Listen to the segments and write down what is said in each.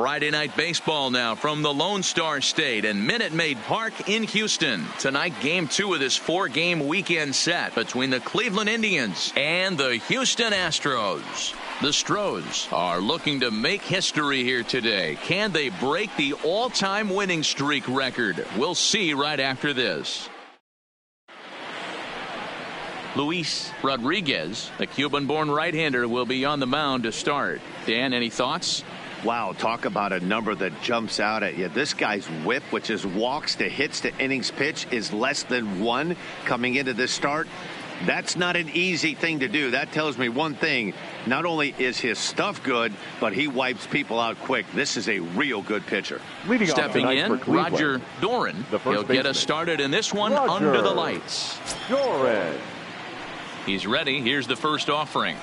Friday night baseball now from the Lone Star State and Minute Maid Park in Houston. Tonight, game 2 of this 4-game weekend set between the Cleveland Indians and the Houston Astros. The Stros are looking to make history here today. Can they break the all-time winning streak record? We'll see right after this. Luis Rodriguez, the Cuban-born right-hander, will be on the mound to start. Dan, any thoughts? Wow, talk about a number that jumps out at you. This guy's whip, which is walks to hits to innings pitch, is less than 1 coming into this start. That's not an easy thing to do. That tells me one thing. Not only is his stuff good, but he wipes people out quick. This is a real good pitcher. Stepping in, Roger Doran. He'll get us started in this one under the lights. Doran. He's ready. Here's the first offering.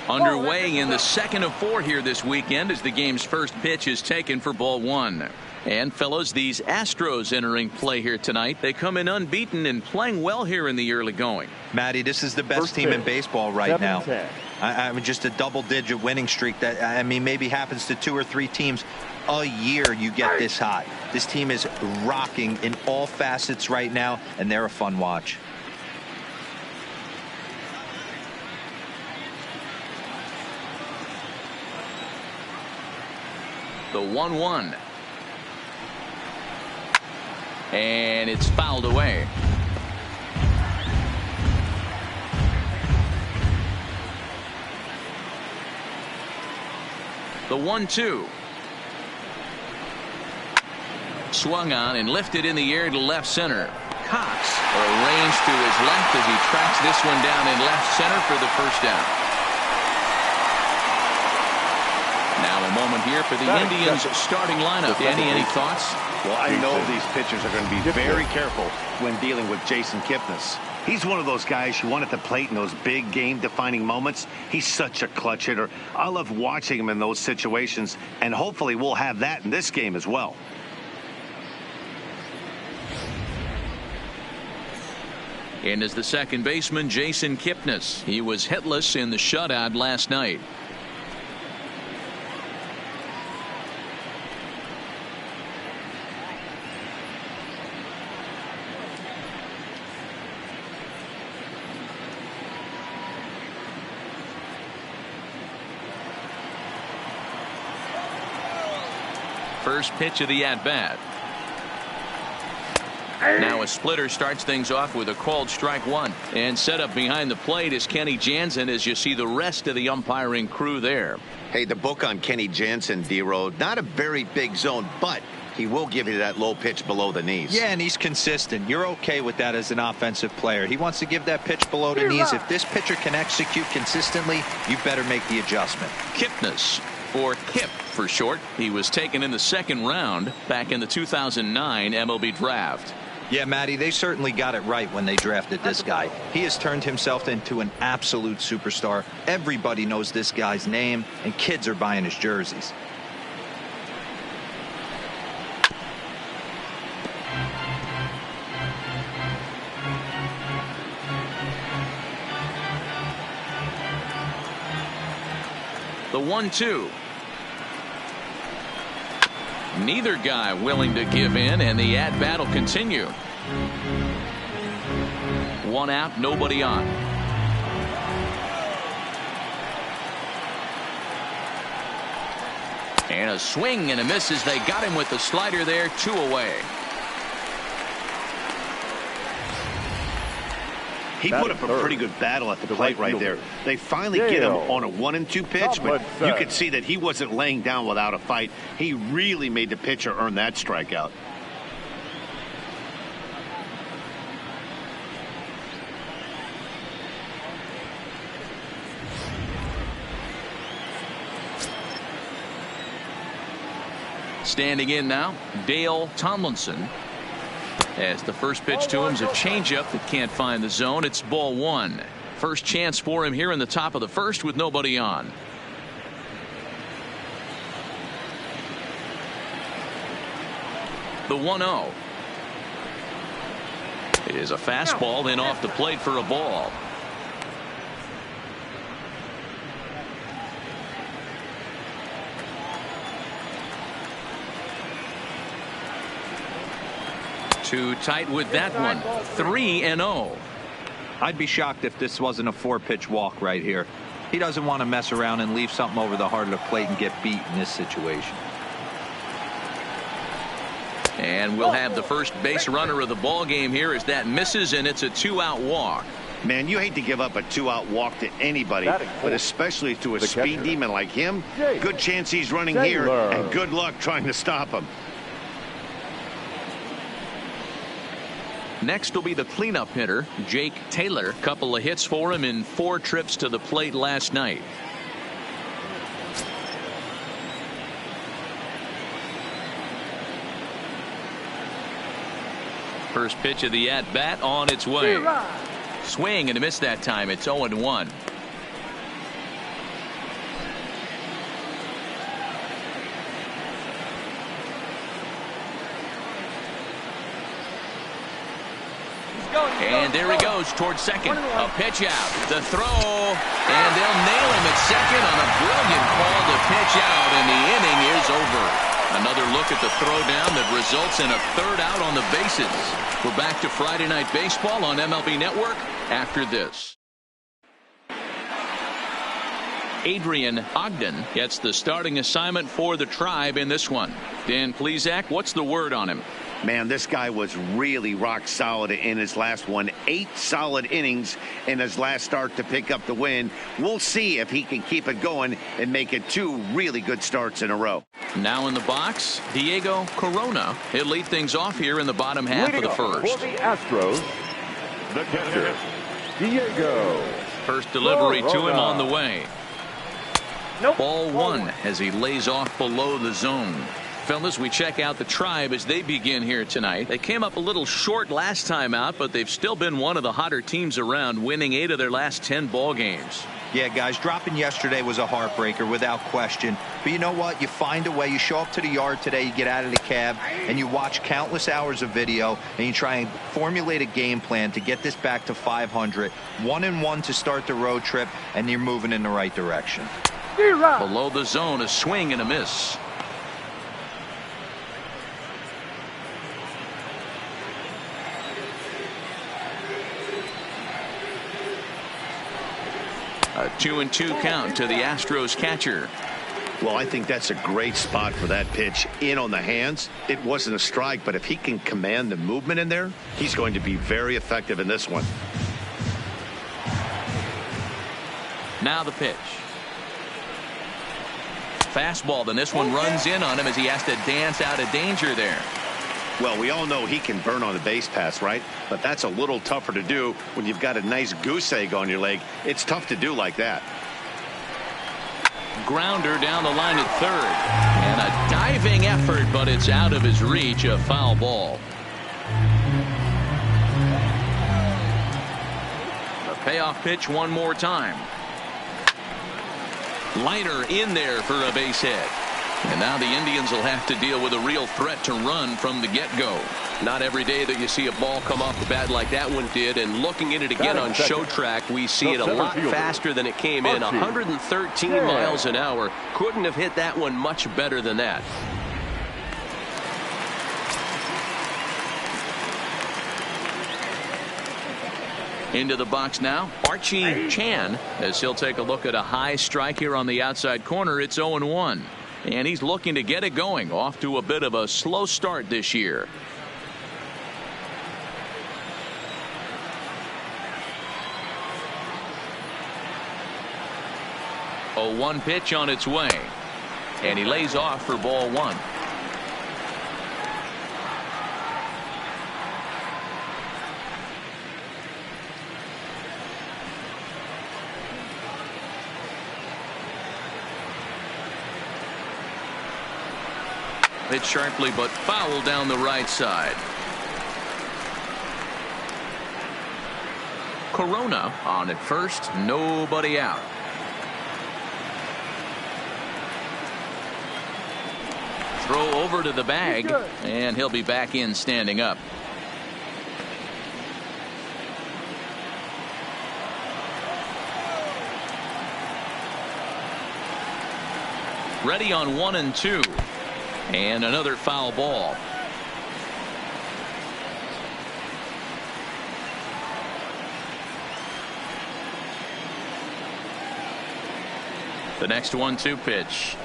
Underway in the second of 4 here this weekend as the game's first pitch is taken for ball 1. And fellows, these Astros entering play here tonight. They come in unbeaten and playing well here in the early going. Matty, this is the best team in baseball right now. I mean, just a double-digit winning streak that, I mean, maybe happens to 2 or 3 teams a year. You get this hot. This team is rocking in all facets right now, and they're a fun watch. The 1-1. And it's fouled away. The 1-2. Swung on and lifted in the air to left center. Cox arranged to his left as he tracks this one down in left center for the first down. Now a moment here for the Indians starting lineup. Danny, any thoughts? Well, I know these pitchers are going to be very careful when dealing with Jason Kipnis. He's one of those guys you want at the plate in those big game-defining moments. He's such a clutch hitter. I love watching him in those situations, and hopefully we'll have that in this game as well. And as the second baseman, Jason Kipnis. He was hitless in the shutout last night. First pitch of the at-bat. Now a splitter starts things off with a called strike 1. And set up behind the plate is Kenny Jansen as you see the rest of the umpiring crew there. Hey, the book on Kenny Jansen, D-Row, not a very big zone, but he will give you that low pitch below the knees. Yeah, and he's consistent. You're okay with that as an offensive player. He wants to give that pitch below the knees. If this pitcher can execute consistently, you better make the adjustment. Kipnis, or Kip for short. He was taken in the second round back in the 2009 MLB draft. Yeah, Matty, they certainly got it right when they drafted this guy. He has turned himself into an absolute superstar. Everybody knows this guy's name, and kids are buying his jerseys. The 1-2. Neither guy willing to give in, and the at-bat will continue. 1 out, nobody on. And a swing and a miss as they got him with the slider there. 2 away. He put up a pretty good battle at the plate right there. They finally get him on a 1-2 pitch, but you could see that he wasn't laying down without a fight. He really made the pitcher earn that strikeout. Standing in now, Dale Tomlinson. As the first pitch to him is a changeup that can't find the zone. It's ball 1. First chance for him here in the top of the first with nobody on. The 1-0 is a fastball, then off the plate for a ball. Too tight with that one. 3-0. I'd be shocked if this wasn't a 4-pitch walk right here. He doesn't want to mess around and leave something over the heart of the plate and get beat in this situation. And we'll have the first base runner of the ball game here as that misses, and it's a 2-out walk. Man, you hate to give up a 2-out walk to anybody, but especially to a speed demon like him. Good chance he's running here, and good luck trying to stop him. Next will be the cleanup hitter, Jake Taylor. Couple of hits for him in 4 trips to the plate last night. First pitch of the at-bat on its way. Swing and a miss that time. It's 0-1. And there he goes towards second. A pitch out. The throw. And they'll nail him at second on a brilliant call to pitch out. And the inning is over. Another look at the throwdown that results in a 3rd out on the bases. We're back to Friday Night Baseball on MLB Network after this. Adrian Ogden gets the starting assignment for the Tribe in this one. Dan Plesac, what's the word on him? Man, this guy was really rock solid in his last one. 8 solid innings in his last start to pick up the win. We'll see if he can keep it going and make it 2 really good starts in a row. Now in the box, Diego Corona. He'll lead things off here in the bottom half of the first. For the Astros, the catcher, Diego. First delivery to him on the way. Ball 1 as he lays off below the zone. Fellas, we check out the Tribe as they begin here tonight. They came up a little short last time out, but they've still been one of the hotter teams around, winning 8 of their last 10 ball games. Yeah, guys, dropping yesterday was a heartbreaker without question. But you know what? You find a way. You show up to the yard today, you get out of the cab, and you watch countless hours of video, and you try and formulate a game plan to get this back to 500. 1-1 to start the road trip, and you're moving in the right direction. Below the zone, a swing and a miss. A 2-2 count to the Astros catcher. Well, I think that's a great spot for that pitch in on the hands. It wasn't a strike, but if he can command the movement in there, he's going to be very effective in this one. Now the pitch. Fastball, then this one runs in on him as he has to dance out of danger there. Well, we all know he can burn on the base pass, right? But that's a little tougher to do when you've got a nice goose egg on your leg. It's tough to do like that. Grounder down the line at third. And a diving effort, but it's out of his reach. A foul ball. The payoff pitch one more time. Liner in there for a base hit. And now the Indians will have to deal with a real threat to run from the get-go. Not every day that you see a ball come off the bat like that one did. And looking at it again on show track, we see it a lot faster than it came in. 113 miles an hour. Couldn't have hit that one much better than that. Into the box now, Archie Chan, as he'll take a look at a high strike here on the outside corner. It's 0-1. And he's looking to get it going. Off to a bit of a slow start this year. A 1 pitch on its way. And he lays off for ball 1. Hit sharply, but foul down the right side. Corona on at first, nobody out. Throw over to the bag, and he'll be back in standing up. Ready on 1 and 2. And another foul ball. The next 1-2 pitch.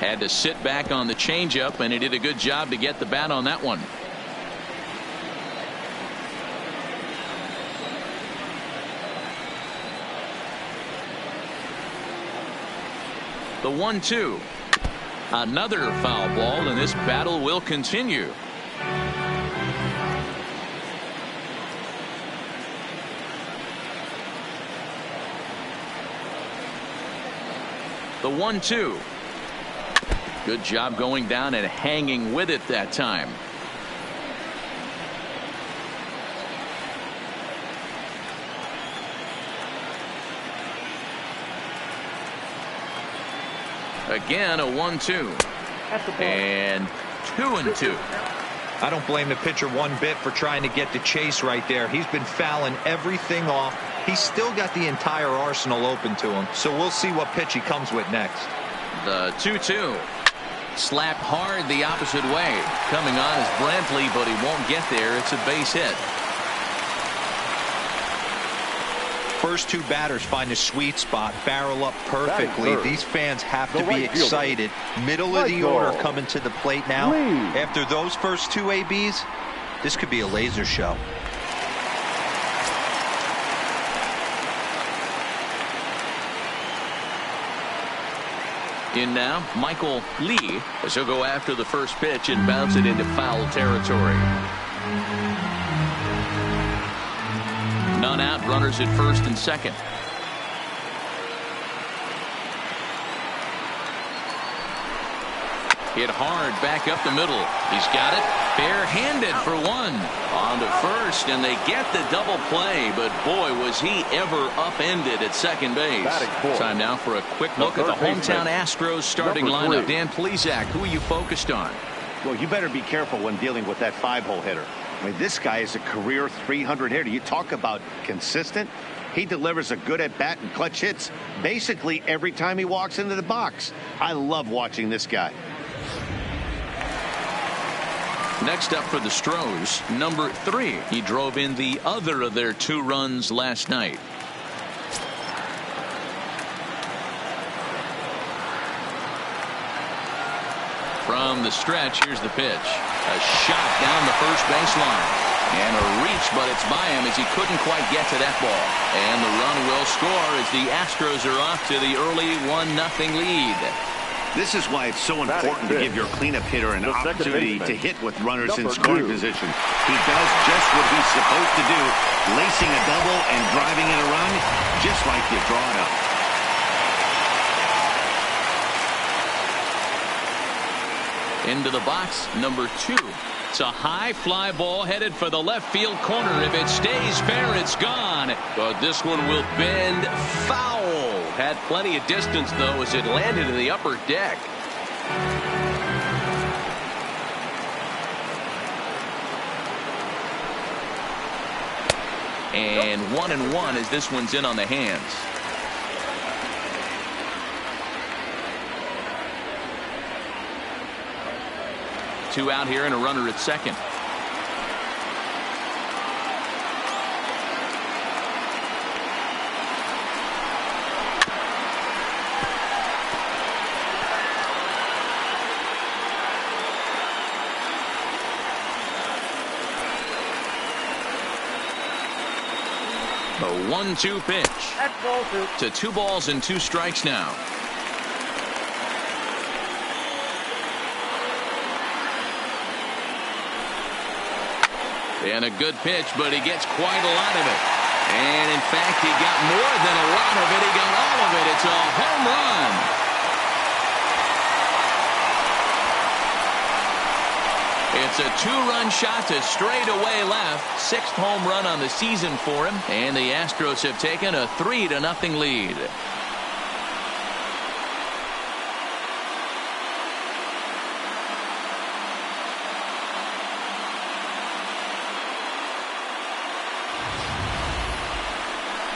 Had to sit back on the changeup, and he did a good job to get the bat on that one. The 1-2. Another foul ball, and this battle will continue. The 1-2. Good job going down and hanging with it that time. Again, a 1-2. And 2-2. I don't blame the pitcher one bit for trying to get the chase right there. He's been fouling everything off. He's still got the entire arsenal open to him. So we'll see what pitch he comes with next. The 2-2. Slapped hard the opposite way. Coming on is Brantley, but he won't get there. It's a base hit. First two batters find a sweet spot, barrel up perfectly. These fans have to be excited. Middle of the order coming to the plate now. After those first two ABs, this could be a laser show. In now, Michael Lee, as he'll go after the first pitch and bounce it into foul territory. None out, runners at first and second. Hit hard back up the middle. He's got it barehanded for one. On to first, and they get the double play, but boy, was he ever upended at second base. Time now for a quick look at the hometown Astros starting lineup. Dan Plesac, who are you focused on? Well, you better be careful when dealing with that 5-hole hitter. I mean, this guy is a career 300 hitter. You talk about consistent. He delivers a good at-bat and clutch hits basically every time he walks into the box. I love watching this guy. Next up for the Astros, number 3. He drove in the other of their 2 runs last night. From the stretch, here's the pitch. A shot down the first baseline. And a reach, but it's by him as he couldn't quite get to that ball. And the run will score as the Astros are off to the early 1-0 lead. This is why it's so important to give your cleanup hitter an opportunity to hit with runners in scoring position. He does just what he's supposed to do, lacing a double and driving in a run, just like you draw it up. Into the box, number 2. It's a high fly ball headed for the left field corner. If it stays fair, it's gone. But this one will bend foul. Had plenty of distance, though, as it landed in the upper deck. And 1-1 as this one's in on the hands. Two out here and a runner at second. A 1-2 pitch. To 2 balls and 2 strikes now. And a good pitch, but he gets quite a lot of it. And in fact, he got more than a lot of it. He got all of it. It's a home run. It's a 2-run shot to straightaway left. 6th home run on the season for him. And the Astros have taken a 3-0 lead.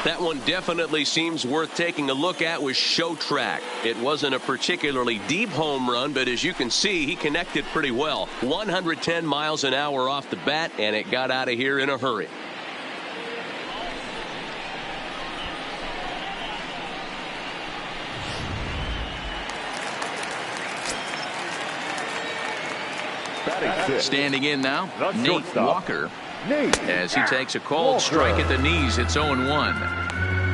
That one definitely seems worth taking a look at with Show Track. It wasn't a particularly deep home run, but as you can see, he connected pretty well. 110 miles an hour off the bat, and it got out of here in a hurry. Standing in now, Nate Walker, as he takes a cold strike at the knees. It's 0-1.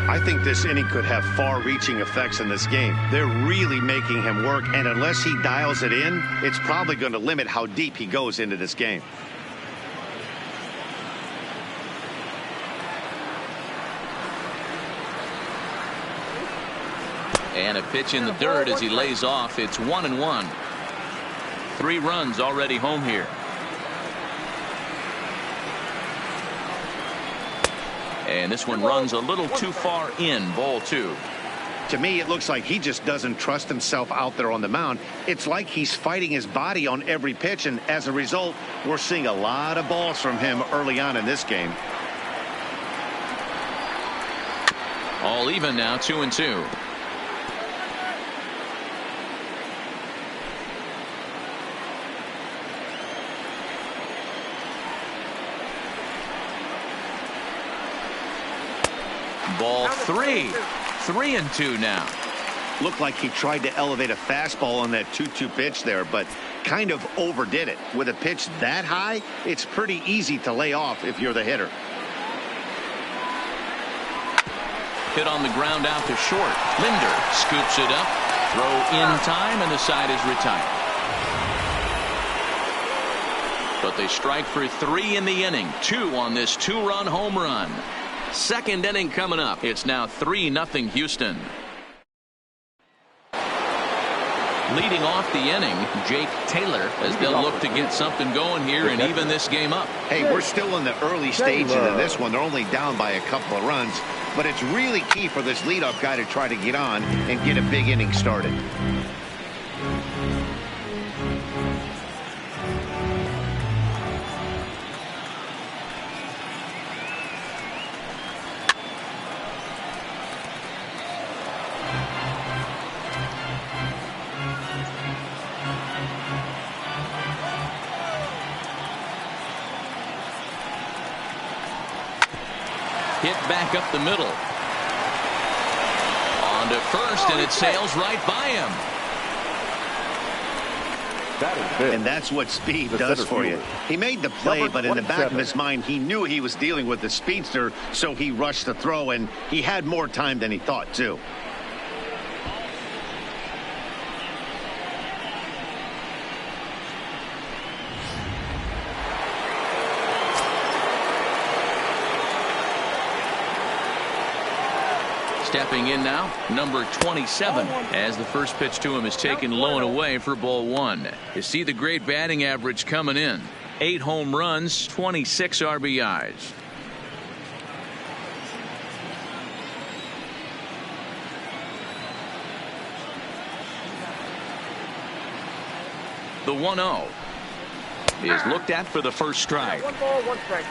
I think this inning could have far-reaching effects in this game. They're really making him work, and unless he dials it in, it's probably going to limit how deep he goes into this game. And a pitch in the dirt as he lays off. It's 1-1. 3 runs already home here. And this one runs a little too far in. Ball 2. To me, it looks like he just doesn't trust himself out there on the mound. It's like he's fighting his body on every pitch, and as a result, we're seeing a lot of balls from him early on in this game. All even now, 2-2. Ball 3. 3-2 now. Looked like he tried to elevate a fastball on that 2-2 pitch there, but kind of overdid it. With a pitch that high, it's pretty easy to lay off if you're the hitter. Hit on the ground out to short. Linder scoops it up. Throw in time, and the side is retired. But they strike for 3 in the inning. 2 on this 2-run home run. Second inning coming up. It's now 3-0 Houston. Leading off the inning, Jake Taylor, as they'll look to get something going here and even this game up. Hey, we're still in the early stages of this one. They're only down by a couple of runs, but it's really key for this leadoff guy to try to get on and get a big inning started. Hit back up the middle. On to first, and it sails right by him. And that's what speed does for you. He made the play, but in the back of his mind, he knew he was dealing with the speedster, so he rushed the throw, and he had more time than he thought, too. Stepping in now, number 27, as the first pitch to him is taken low and away for ball 1. You see the great batting average coming in. 8 home runs, 26 RBIs. The 1-0 is looked at for the first strike. 1 ball, 1 strike.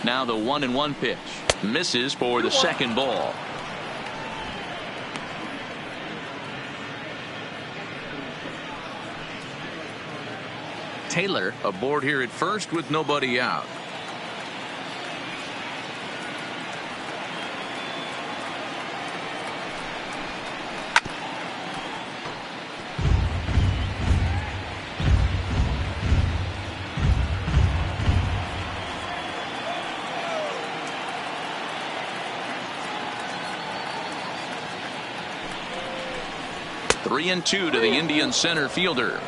Now the 1-1 pitch misses for the second ball. Taylor aboard here at first with nobody out. Three and 2 to the Indian center fielder.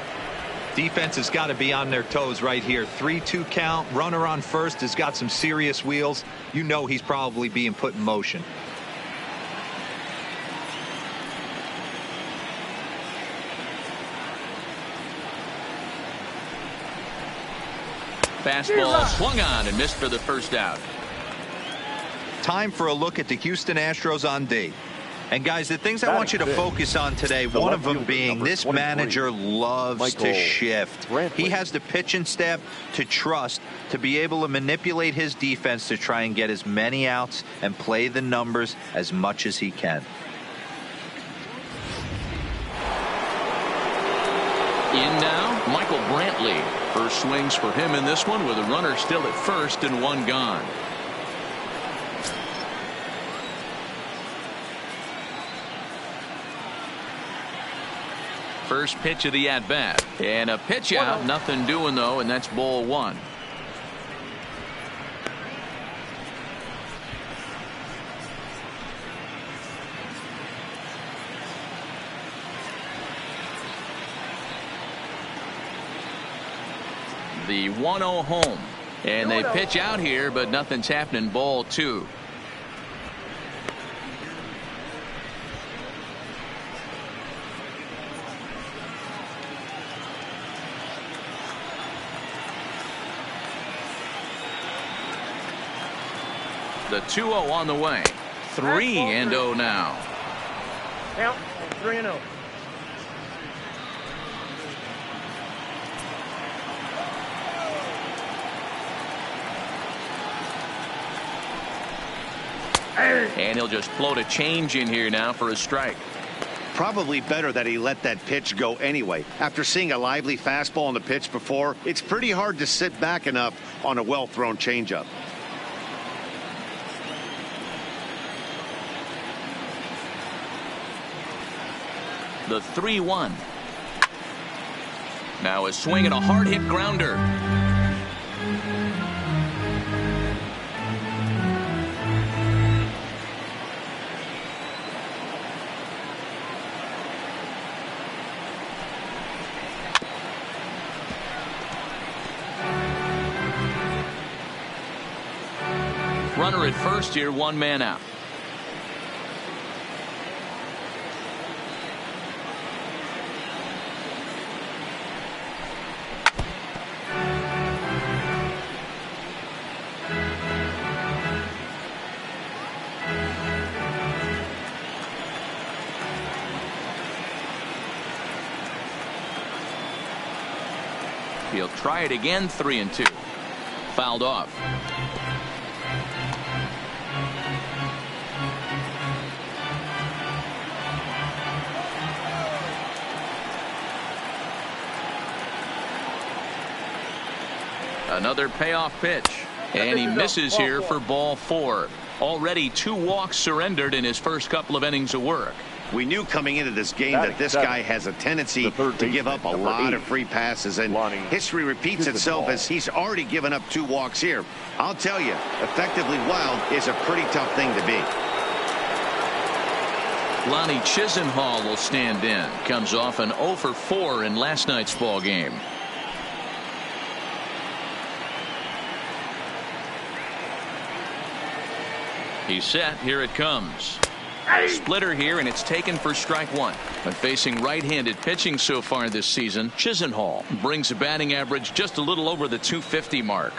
Defense has got to be on their toes right here. 3-2 count. Runner on first has got some serious wheels. You know he's probably being put in motion. Fastball swung on and missed for the first out. Time for a look at the Houston Astros on D. And guys, the things I want you to focus on today, one of them being this manager loves to shift. He has the pitching staff to trust to be able to manipulate his defense to try and get as many outs and play the numbers as much as he can. In now, Michael Michael Brantley. First swings for him in this one with a runner still at first and one gone. First pitch of the at-bat. And a pitch out. Nothing doing, though, and that's ball one. The 1-0 home. And they pitch out here, but nothing's happening. Ball two. The 2-0 on the way. 3-0 now. Count 3-0. And he'll just float a change in here now for a strike. Probably better that he let that pitch go anyway. After seeing a lively fastball on the pitch before, it's pretty hard to sit back enough on a well-thrown changeup. The 3-1. Now a swing and a hard hit grounder. Runner at first here, one man out. He'll try it again. 3-2. Fouled off. Another payoff pitch, and he misses here for ball four. Already 2 walks surrendered in his first couple of innings of work. We knew coming into this game that this guy has a tendency to give up a lot of free passes, and history repeats itself as he's already given up 2 walks here. I'll tell you, effectively wild is a pretty tough thing to be. Lonnie Chisenhall will stand in. Comes off an 0 for 4 in last night's ball game. He's set. Here it comes. Splitter here, and it's taken for strike one. But facing right-handed pitching so far this season, Chisenhall brings a batting average just a little over the 250 mark.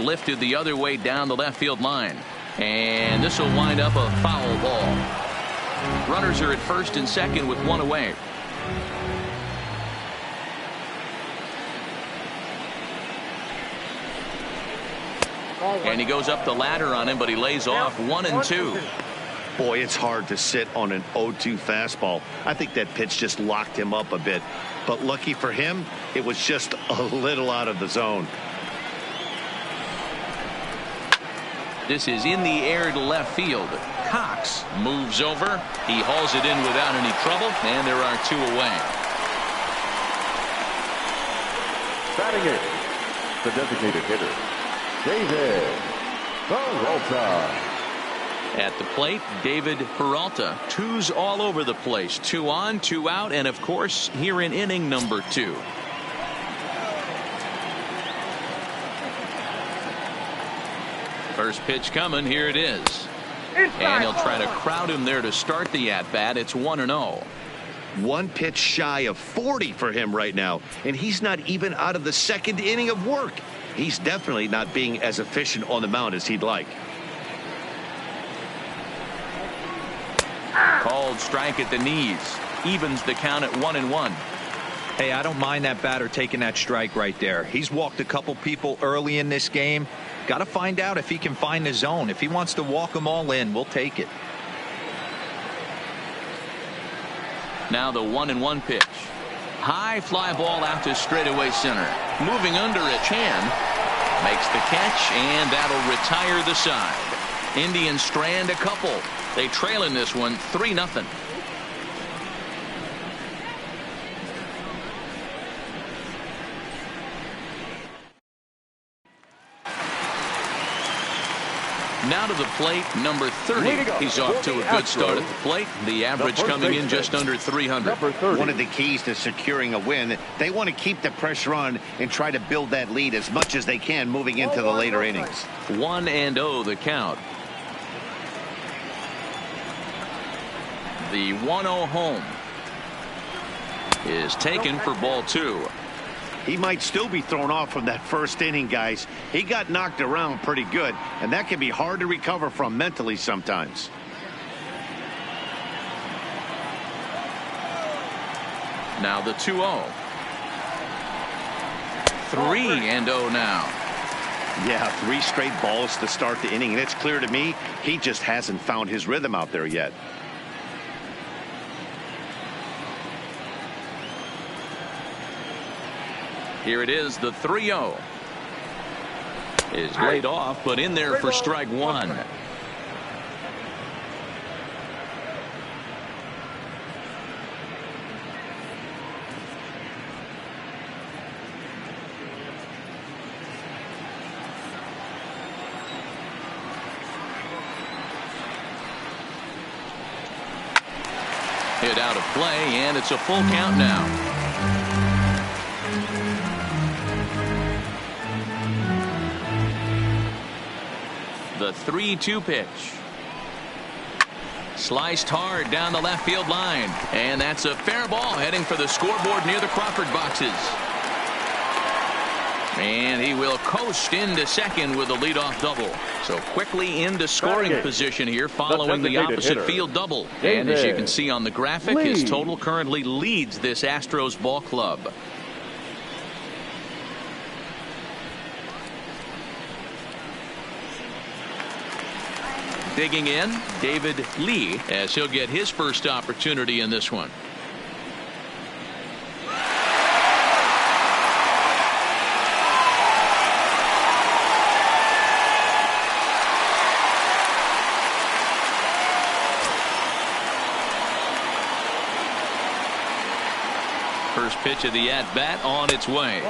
Lifted the other way down the left field line. And this will wind up a foul ball. Runners are at first and second with 1 away. And he goes up the ladder on him, but he lays off 1-2. Boy, it's hard to sit on an 0-2 fastball. I think that pitch just locked him up a bit. But lucky for him, it was just a little out of the zone. This is in the air to left field. Cox moves over. He hauls it in without any trouble, and there are 2 away. Batting it, the designated hitter, David Peralta. At the plate, David Peralta. 2s all over the place. 2 on, 2 out, and of course, here in inning number 2. First pitch coming. Here it is. And he'll try to crowd him there to start the at-bat. It's 1-0. 1 pitch shy of 40 for him right now, and he's not even out of the 2nd inning of work. He's definitely not being as efficient on the mound as he'd like. Called strike at the knees. Evens the count at 1-1. Hey, I don't mind that batter taking that strike right there. He's walked a couple people early in this game. Got to find out if he can find the zone. If he wants to walk them all in, we'll take it. Now the 1-1 pitch. High fly ball out to straightaway center. Moving under it, Chan makes the catch, and that'll retire the side. Indians strand a couple. They trail in this one 3-0. Now to the plate, number 30. He's off to a good start at the plate. The average coming in just under 300. One of the keys to securing a win, they want to keep the pressure on and try to build that lead as much as they can moving into the later innings. 1-0 the count. The 1-0 home is taken for ball 2. He might still be thrown off from that first inning, guys. He got knocked around pretty good, and that can be hard to recover from mentally sometimes. Now the 2-0. 3-0 now. Yeah, 3 straight balls to start the inning, and it's clear to me he just hasn't found his rhythm out there yet. Here it is, the 3-0 is laid off, but in there for strike 1. Hit out of play, and it's a full count now. The 3-2 pitch. Sliced hard down the left field line. And that's a fair ball heading for the scoreboard near the Crawford boxes. And he will coast into second with a leadoff double. So quickly into scoring position here following the opposite field double. And as you can see on the graphic, his total currently leads this Astros ball club. Digging in, David Lee, as he'll get his first opportunity in this one. First pitch of the at-bat on its way.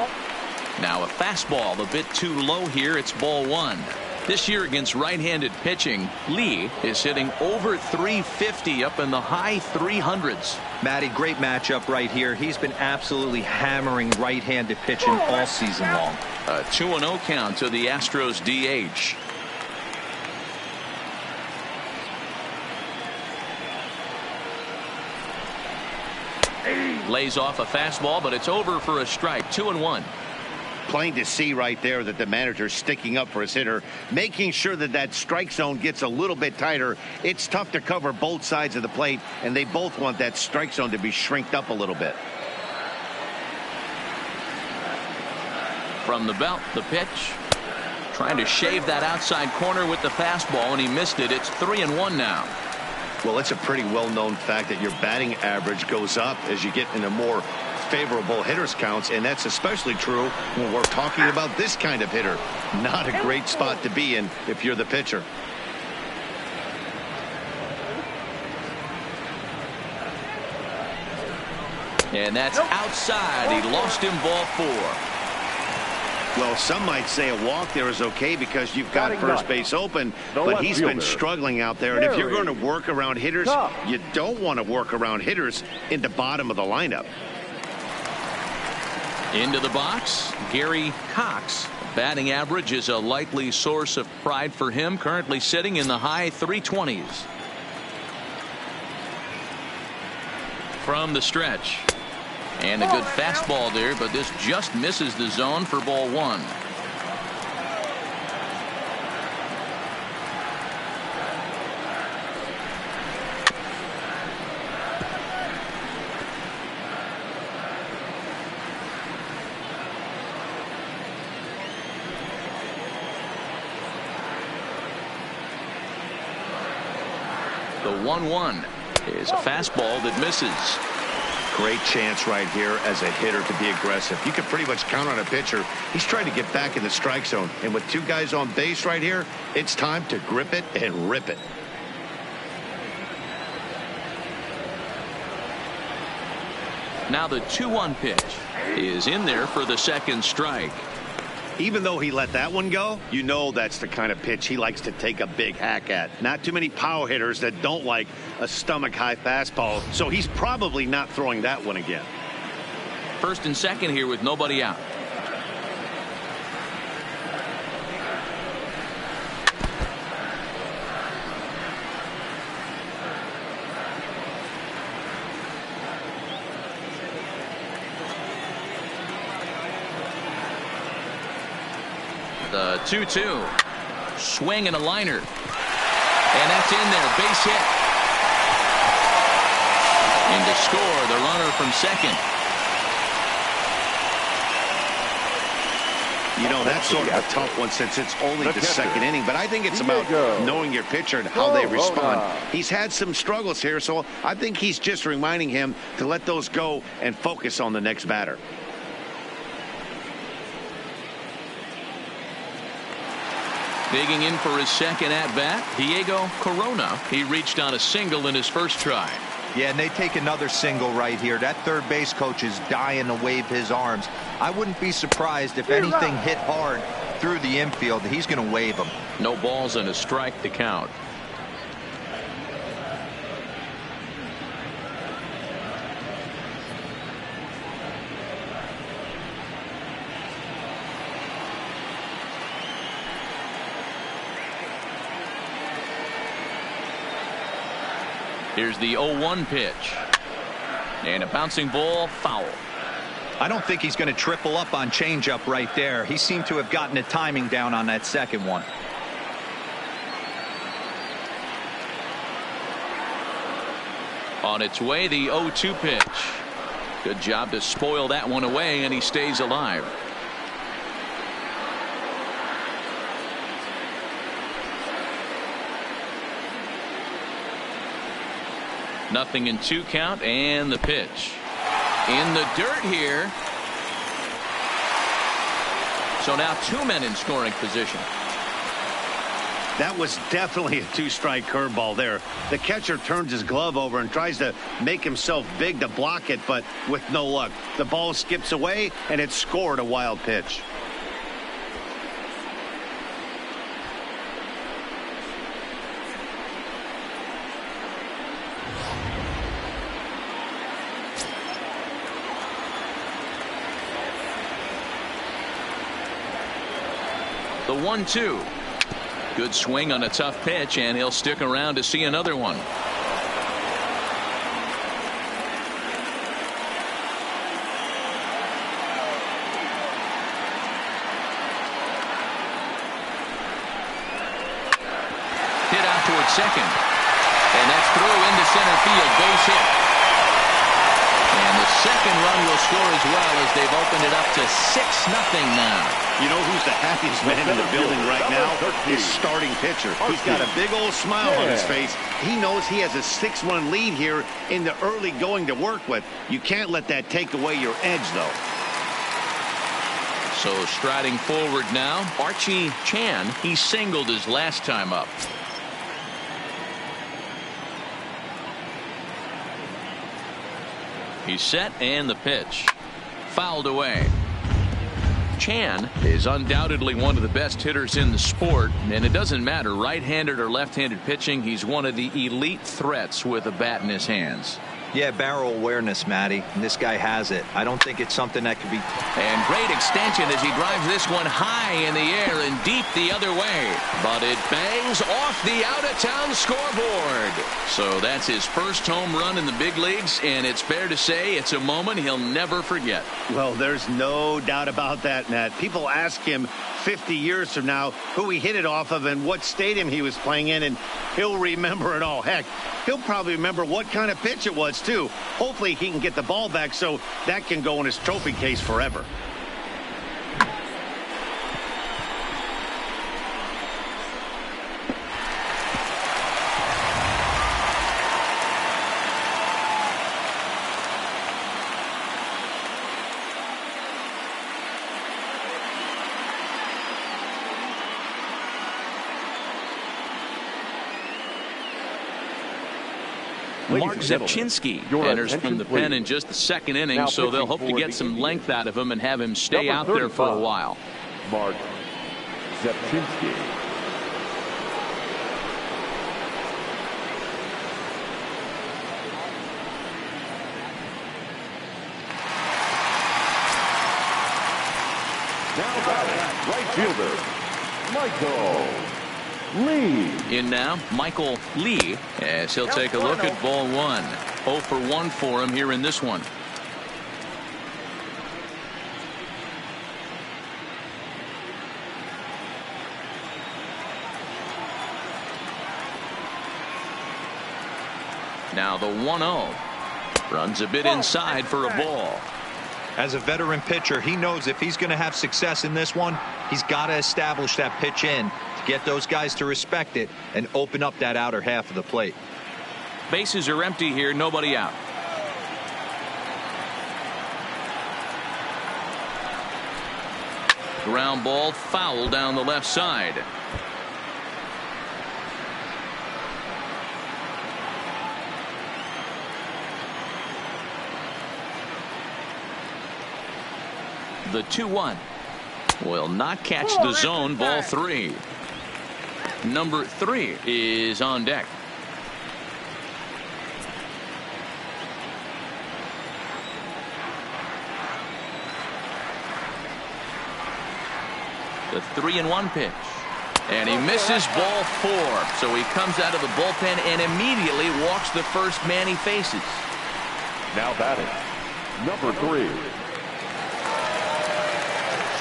Now a fastball a bit too low here. It's ball 1. This year against right-handed pitching, Lee is hitting over 350 up in the high 300s. Matty, great matchup right here. He's been absolutely hammering right-handed pitching all season long. A 2-0 count to the Astros DH. Lays off a fastball, but it's over for a strike. 2-1. Plain to see right there that the manager's sticking up for his hitter, making sure that that strike zone gets a little bit tighter. It's tough to cover both sides of the plate, and they both want that strike zone to be shrinked up a little bit. From the belt, the pitch. Trying to shave that outside corner with the fastball, and he missed it. It's 3-1 now. Well, it's a pretty well-known fact that your batting average goes up as you get into more favorable hitters counts, and that's especially true when we're talking about this kind of hitter. Not a great spot to be in if you're the pitcher. And that's outside. He lost him, ball 4. Well, some might say a walk there is okay because you've got first base open, but he's been struggling out there. And if you're going to work around hitters, you don't want to work around hitters in the bottom of the lineup. Into the box, Gary Cox. Batting average is a likely source of pride for him, currently sitting in the high 320s. From the stretch. And a good fastball there, but this just misses the zone for ball 1. The 1-1 is a fastball that misses. Great chance right here as a hitter to be aggressive. You can pretty much count on a pitcher. He's trying to get back in the strike zone. And with two guys on base right here, it's time to grip it and rip it. Now the 2-1 pitch is in there for the second strike. Even though he let that one go, you know that's the kind of pitch he likes to take a big hack at. Not too many power hitters that don't like a stomach-high fastball, so he's probably not throwing that one again. First and second here with nobody out. The 2-2. Swing and a liner. And that's in there. Base hit. And to score, the runner from second. You know, that's sort of a tough one since it's only the second inning. But I think it's about knowing your pitcher and how they respond. He's had some struggles here, so I think he's just reminding him to let those go and focus on the next batter. Digging in for his second at-bat, Diego Corona. He reached on a single in his first try. Yeah, and they take another single right here. That third base coach is dying to wave his arms. I wouldn't be surprised if anything hit hard through the infield. He's going to wave them. No balls and a strike to count. Here's the 0-1 pitch. And a bouncing ball, foul. I don't think he's going to triple up on changeup right there. He seemed to have gotten the timing down on that second one. On its way, the 0-2 pitch. Good job to spoil that one away, and he stays alive. Nothing in 2 count, and the pitch. In the dirt here. So now 2 men in scoring position. That was definitely a 2-strike curveball there. The catcher turns his glove over and tries to make himself big to block it, but with no luck. The ball skips away, and it's scored a wild pitch. The 1-2. Good swing on a tough pitch, and he'll stick around to see another one. Hit out towards second. And that's through into center field. Base hit. And the second run will score as well as they've opened it up to 6-0 now. You know who's the happiest man in the building right now? His starting pitcher. He's got a big old smile on his face. He knows he has a 6-run lead here in the early going to work with. You can't let that take away your edge, though. So striding forward now, Archie Chan. He singled his last time up. He's set, and the pitch. Fouled away. Chan is undoubtedly one of the best hitters in the sport, and it doesn't matter right-handed or left-handed pitching. He's one of the elite threats with a bat in his hands. Yeah, barrel awareness, Matty, and this guy has it. I don't think it's something that could be. And great extension as he drives this one high in the air and deep the other way. But it bangs off the out-of-town scoreboard. So that's his first home run in the big leagues, and it's fair to say it's a moment he'll never forget. Well, there's no doubt about that, Matt. People ask him 50 years from now who he hit it off of and what stadium he was playing in, and he'll remember it all. Heck, he'll probably remember what kind of pitch it was, too. Hopefully he can get the ball back so that can go in his trophy case forever. Mark Zepchinski enters from the pen in just the second inning, so they'll hope to get some length out of him and have him stay out there for a while. Mark Zepchinski. Now batting, right fielder, Michael Lee. In now, Michael Lee, as he'll take a look at ball one. 0 for 1 for him here in this one. Now the 1-0. Runs a bit inside for a ball. As a veteran pitcher, he knows if he's going to have success in this one, he's got to establish that pitch in to get those guys to respect it and open up that outer half of the plate. Bases are empty here, nobody out. Ground ball foul down the left side. The 2-1 will not catch the zone. Ball 3. Number 3 is on deck. The 3-1 pitch, and he misses ball 4. So he comes out of the bullpen and immediately walks the first man he faces. Now batting, number 3.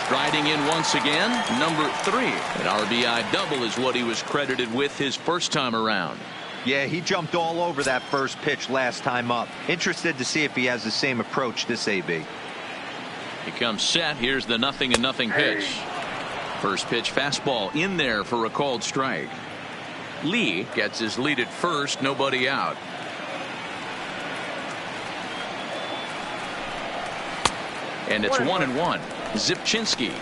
Striding in once again, number 3. An RBI double is what he was credited with his first time around. Yeah, he jumped all over that first pitch last time up. Interested to see if he has the same approach this AB. He comes set. Here's the 0-0 pitch. First pitch fastball in there for a called strike. Lee gets his lead at first, nobody out. And it's 1-1. Zepchinski,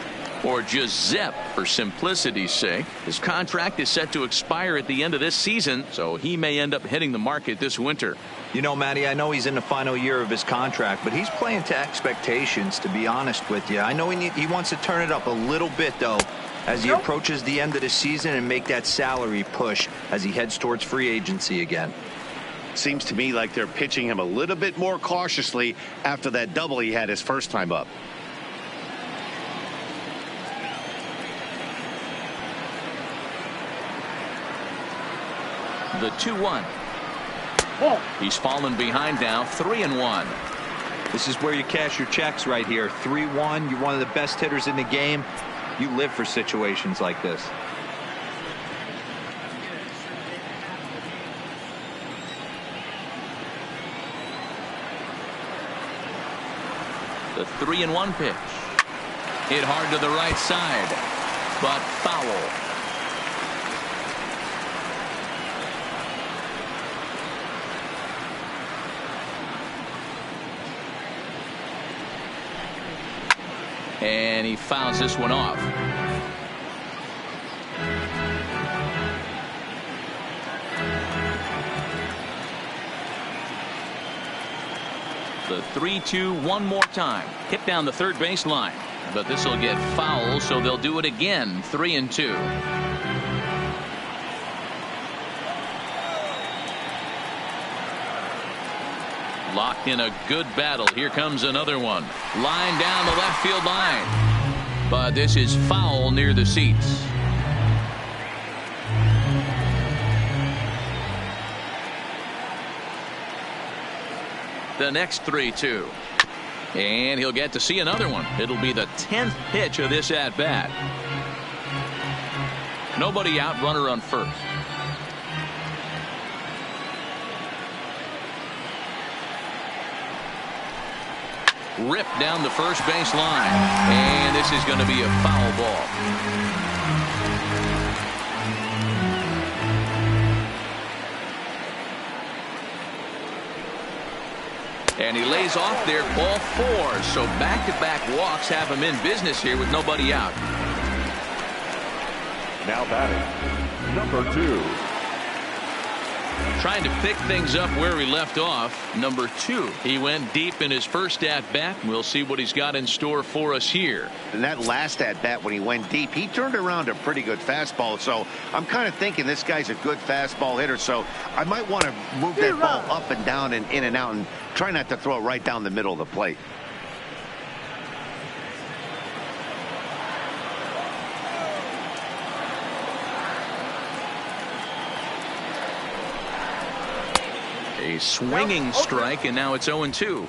or just Zep for simplicity's sake. His contract is set to expire at the end of this season, so he may end up hitting the market this winter. You know, Matty, I know he's in the final year of his contract, but he's playing to expectations, to be honest with you. I know he wants to turn it up a little bit, though, as he approaches the end of the season and make that salary push as he heads towards free agency again. Seems to me like they're pitching him a little bit more cautiously after that double he had his first time up. The 2-1. He's fallen behind now, 3-1. This is where you cash your checks right here. 3-1. You're one of the best hitters in the game. You live for situations like this. The 3-1 pitch. Hit hard to the right side, but foul. And he fouls this one off. The 3-2 one more time. Hit down the third base line. But this will get foul, so they'll do it again. 3-2. Locked in a good battle. Here comes another one. Line down the left field line. But this is foul near the seats. The next 3-2. And he'll get to see another one. It'll be the 10th pitch of this at bat. Nobody out, runner on first. Ripped down the first base line, and this is going to be a foul ball. And he lays off there, ball 4. So back-to-back walks have him in business here with nobody out. Now batting, number 2. Trying to pick things up where he left off. Number 2. He went deep in his first at-bat. We'll see what he's got in store for us here. And that last at-bat when he went deep, he turned around a pretty good fastball. So I'm kind of thinking this guy's a good fastball hitter. So I might want to move that ball up and down and in and out and try not to throw it right down the middle of the plate. A swinging strike, and now it's 0-2.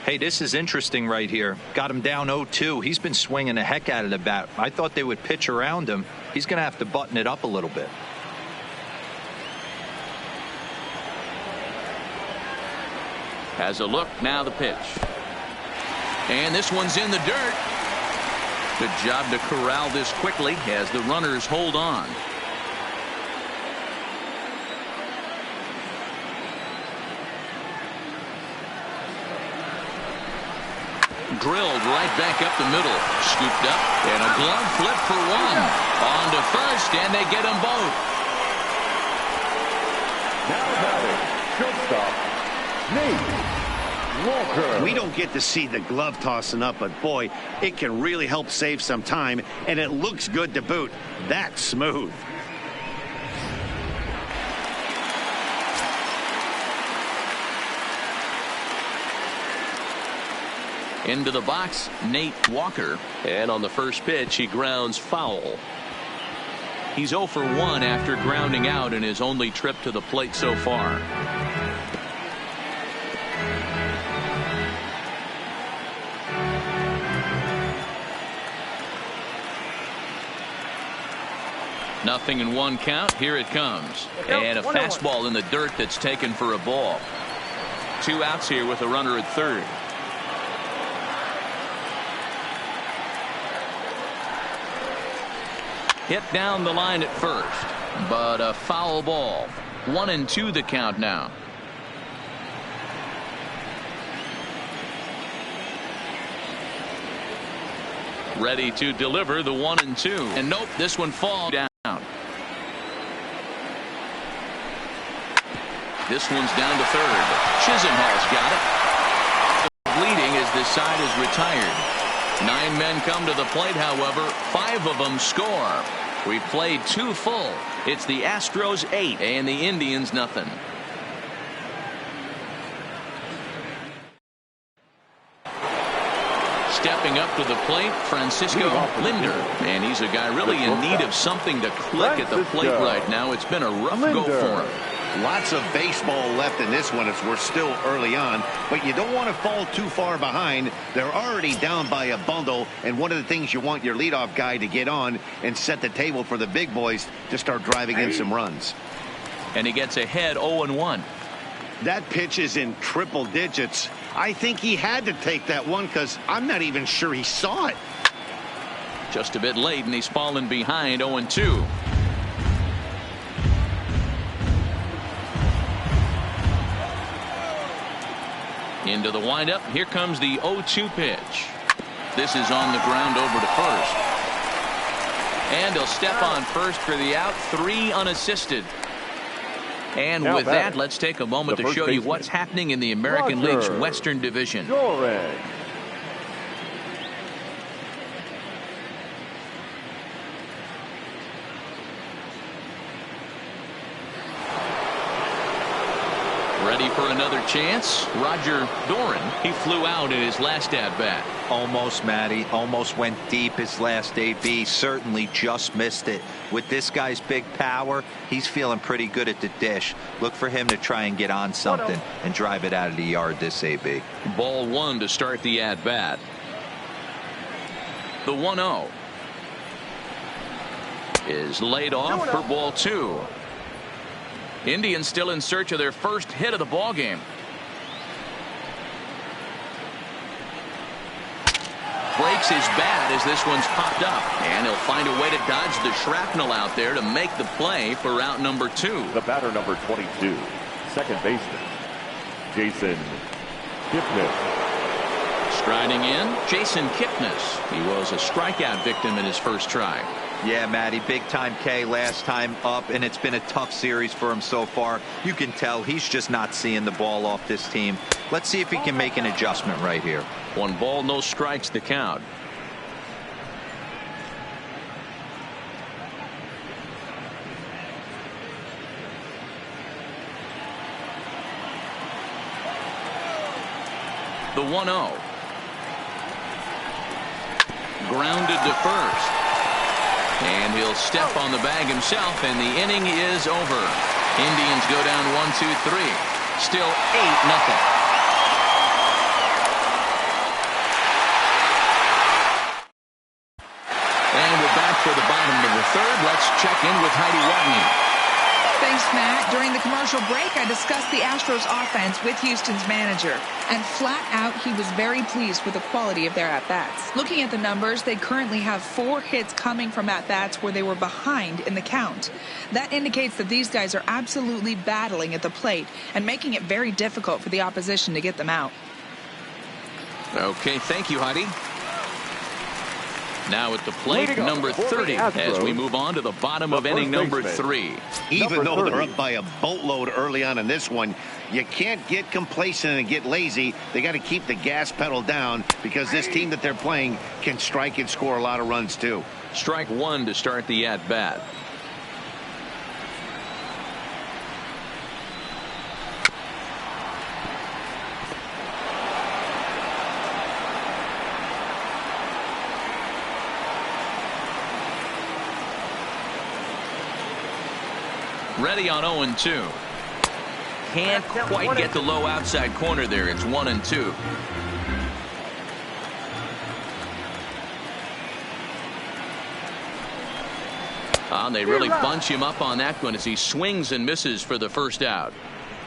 Hey, this is interesting right here. Got him down 0-2. He's been swinging the heck out of the bat. I thought they would pitch around him. He's going to have to button it up a little bit. Has a look, now the pitch. And this one's in the dirt. Good job to corral this quickly as the runners hold on. Drilled right back up the middle. Scooped up, and a glove flip for one. On to first, and they get them both. Now batting, shortstop, Nate Walker. We don't get to see the glove tossing up, but boy, it can really help save some time, and it looks good to boot. That's smooth. Into the box, Nate Walker. And on the first pitch, he grounds foul. He's 0 for 1 after grounding out in his only trip to the plate so far. Nothing in 1 count. Here it comes. And a fastball in the dirt that's taken for a ball. 2 outs here with a runner at third. Hit down the line at first, but a foul ball. 1-2 the count now. Ready to deliver the 1-2. And nope, this one falls down. This one's down to third. Chisenhall's got it. Bleeding as this side is retired. 9 men come to the plate, however. 5 of them score. We played 2 full. It's the Astros 8 and the Indians nothing. Stepping up to the plate, Francisco Linder. And he's a guy really in need of something to click at the plate right now. It's been a rough go for him. Lots of baseball left in this one as we're still early on, but you don't want to fall too far behind. They're already down by a bundle, and one of the things you want your leadoff guy to get on and set the table for the big boys to start driving in some runs. And he gets ahead 0-1. That pitch is in triple digits. I think he had to take that one because I'm not even sure he saw it. Just a bit late, and he's fallen behind 0-2. Into the windup. Here comes the 0-2 pitch. This is on the ground over to first. And he'll step on first for the out. 3 unassisted. And Now with that, let's take a moment to show you what's happening in the American League's Western Division. Ready for another chance? Roger Doran. He flew out in his last at-bat. Almost, Matty. Almost went deep his last AB. Certainly just missed it. With this guy's big power, he's feeling pretty good at the dish. Look for him to try and get on something and drive it out of the yard this AB. Ball 1 to start the at-bat. The 1-0 is laid off for ball 2. Indians still in search of their first hit of the ball game. Breaks his bat as this one's popped up, and he'll find a way to dodge the shrapnel out there to make the play for out number 2. The batter, number 22, second baseman, Jason Kipnis. Striding in, Jason Kipnis. He was a strikeout victim in his first try. Yeah, Matty, big time K last time up, and it's been a tough series for him so far. You can tell he's just not seeing the ball off this team. Let's see if he can make an adjustment right here. 1 ball, no strikes the count. The 1-0. Grounded to first. And he'll step on the bag himself, and the inning is over. Indians go down 1-2-3. Still 8-0. And we're back for the bottom of the third. Let's check in with Heidi Watney. Thanks, Matt. During the commercial break, I discussed the Astros offense with Houston's manager. And flat out, he was very pleased with the quality of their at-bats. Looking at the numbers, they currently have 4 hits coming from at-bats where they were behind in the count. That indicates that these guys are absolutely battling at the plate and making it very difficult for the opposition to get them out. Okay, thank you, Heidi. Now at the plate, number 30, as we move on to the bottom of inning number 3. Even though they're up by a boatload early on in this one, you can't get complacent and get lazy. They got to keep the gas pedal down because this team that they're playing can strike and score a lot of runs too. Strike 1 to start the at-bat. Ready on 0-2. Can't quite get the low outside corner there. It's 1-2. They really bunch him up on that one as he swings and misses for the first out.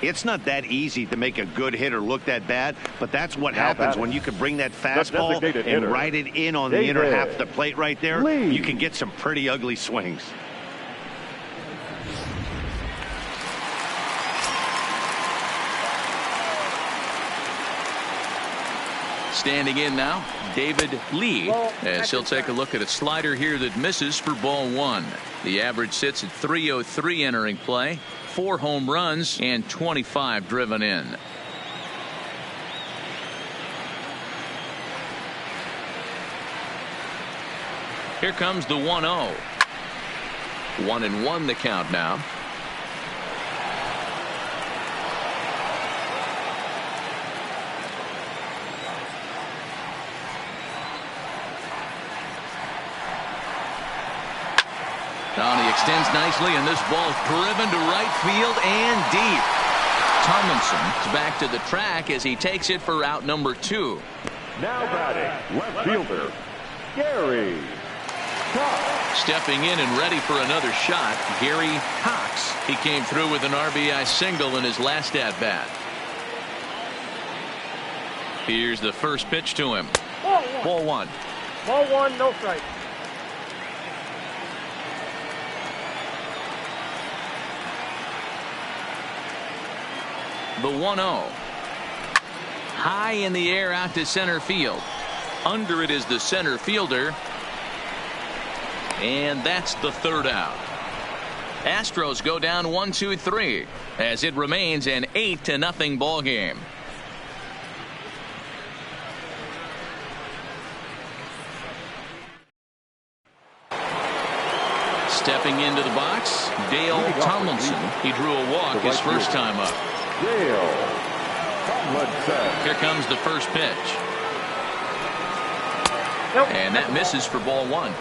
It's not that easy to make a good hitter look that bad, but that's what happens when you can bring that fastball and ride it in on the inner half of the plate right there. You can get some pretty ugly swings. Standing in now, David Lee, as he'll take a look at a slider here that misses for ball 1. The average sits at .303 entering play, 4 home runs and 25 driven in. Here comes the 1-0. 1-1 the count now. He extends nicely, and this ball is driven to right field and deep. Tomlinson's back to the track as he takes it for out number 2. Now batting, left fielder, Gary Cox. Stepping in and ready for another shot, Gary Cox. He came through with an RBI single in his last at-bat. Here's the first pitch to him. Ball 1. Ball 1, no strike. The 1-0. High in the air out to center field. Under it is the center fielder. And that's the third out. Astros go down 1-2-3 as it remains an 8-0 ball game. Stepping into the box, Dale Tomlinson. He drew a walk his first time up. Dale Tomlinson. Here comes the first pitch. And that misses for ball 1.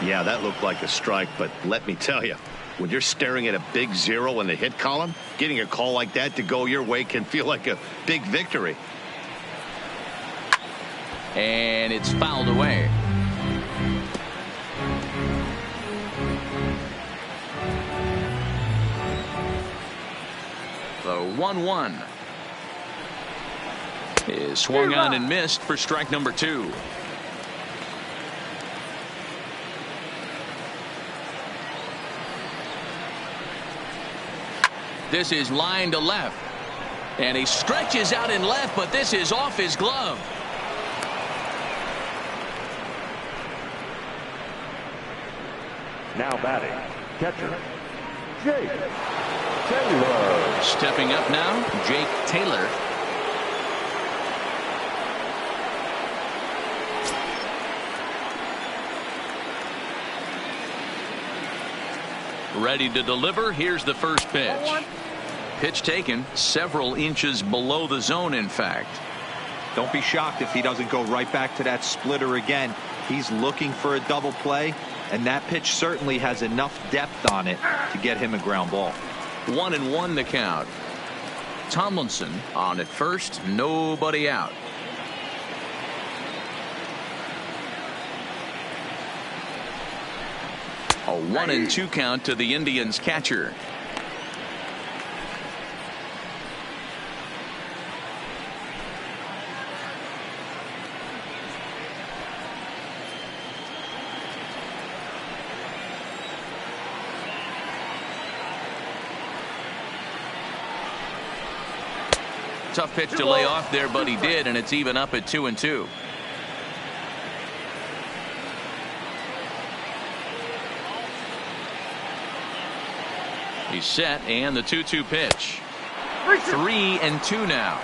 Yeah, that looked like a strike, but let me tell you, when you're staring at a big 0 in the hit column, getting a call like that to go your way can feel like a big victory. And it's fouled away. The 1-1 is swung on and missed for strike number 2. This is line to left, and he stretches out in left, but this is off his glove. Now batting, catcher, Jake Taylor. Stepping up now, Jake Taylor. Ready to deliver. Here's the first pitch. Pitch taken several inches below the zone, in fact. Don't be shocked if he doesn't go right back to that splitter again. He's looking for a double play, and that pitch certainly has enough depth on it to get him a ground ball. 1-1 the count. Tomlinson on at first, nobody out. A 1-2 count to the Indians catcher. Tough pitch to lay off there, but he did, and it's even up at 2-2. He's set, and the 2-2 pitch. 3-2 now.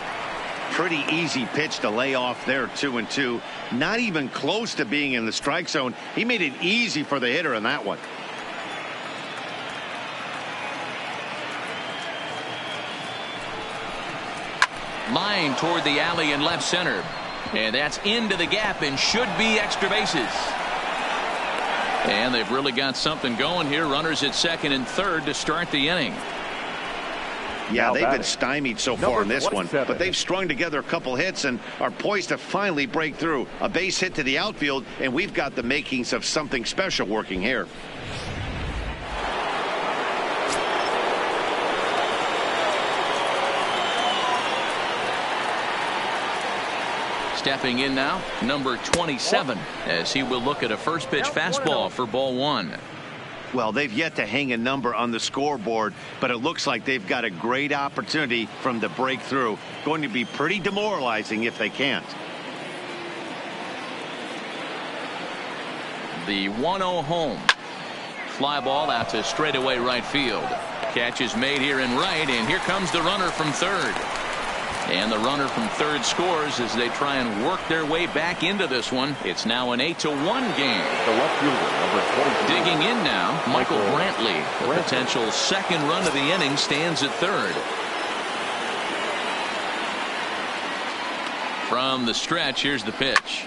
Pretty easy pitch to lay off there, 2-2. Not even close to being in the strike zone. He made it easy for the hitter in that one. Line toward the alley in left center. And that's into the gap and should be extra bases. And they've really got something going here. Runners at second and third to start the inning. Yeah, they've been stymied so far in this one, but they've strung together a couple hits and are poised to finally break through. A base hit to the outfield, and we've got the makings of something special working here. Stepping in now, number 27, as he will look at a first pitch fastball for ball one. Well, they've yet to hang a number on the scoreboard, but it looks like they've got a great opportunity from the breakthrough. Going to be pretty demoralizing if they can't. The 1-0 home. Fly ball out to straightaway right field. Catch is made here in right, and here comes the runner from third. And the runner from third scores as they try and work their way back into this one. It's now an 8-1 game. The left fielder, number 22. Digging in now, Michael Brantley. The potential second run of the inning stands at third. From the stretch, here's the pitch.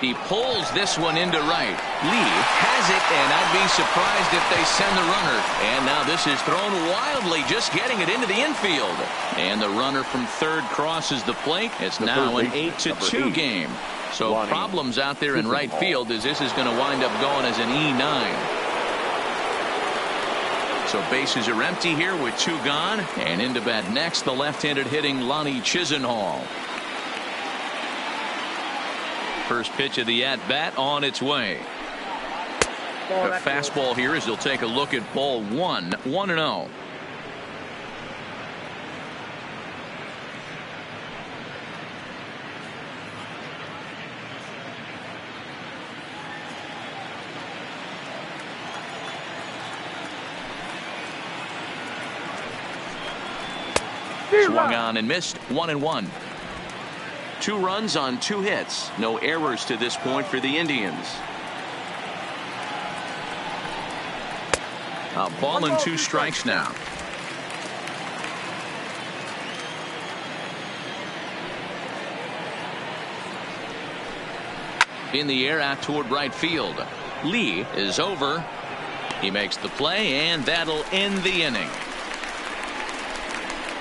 He pulls this one into right. Lee has it, and I'd be surprised if they send the runner. And now this is thrown wildly, just getting it into the infield. And the runner from third crosses the plate. It's now an 8-2 game. So problems out there in right field as this is going to wind up going as an E9. So bases are empty here with two gone. And into bat next, the left-handed hitting Lonnie Chisenhall. First pitch of the at-bat on its way. A fastball here as they'll take a look at ball one. 1-0. Swung on and missed. 1-1. 2 runs on 2 hits. No errors to this point for the Indians. A ball and 2 strikes now. In the air out toward right field. Lee is over. He makes the play, and that'll end the inning.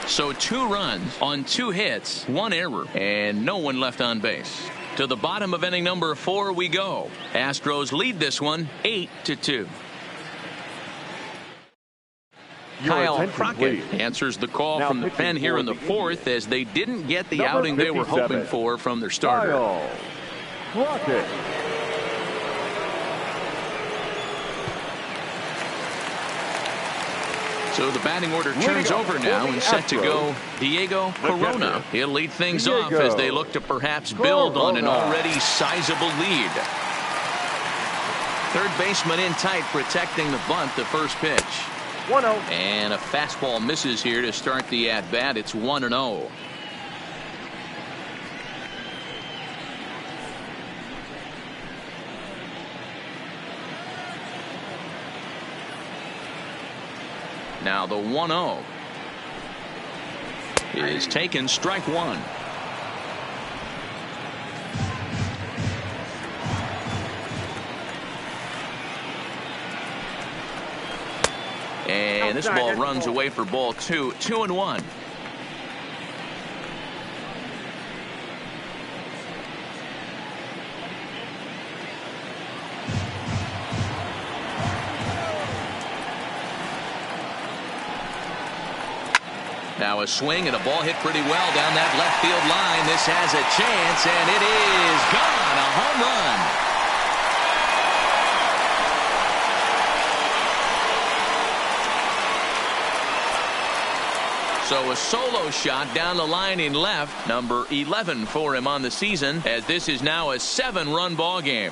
So 2 runs on 2 hits, 1 error, and no one left on base. To the bottom of inning number 4 we go. Astros lead this one 8-2. Kyle Crockett answers the call from the pen here in the 4th as they didn't get the outing they were hoping for from their starter. Kyle Crockett. So the batting order turns over now and set to go Diego Corona. He'll lead things off as they look to perhaps build on an already sizable lead. Third baseman in tight, protecting the bunt, the first pitch. 1-0. And a fastball misses here to start the at-bat. It's 1-0. Now the 1-0 is taken, strike one. And this ball runs away for ball two. 2-1. Now a swing and a ball hit pretty well down that left field line. This has a chance, and it is gone. A home run. So a solo shot down the line in left, number 11 for him on the season, as this is now a 7-run ball game.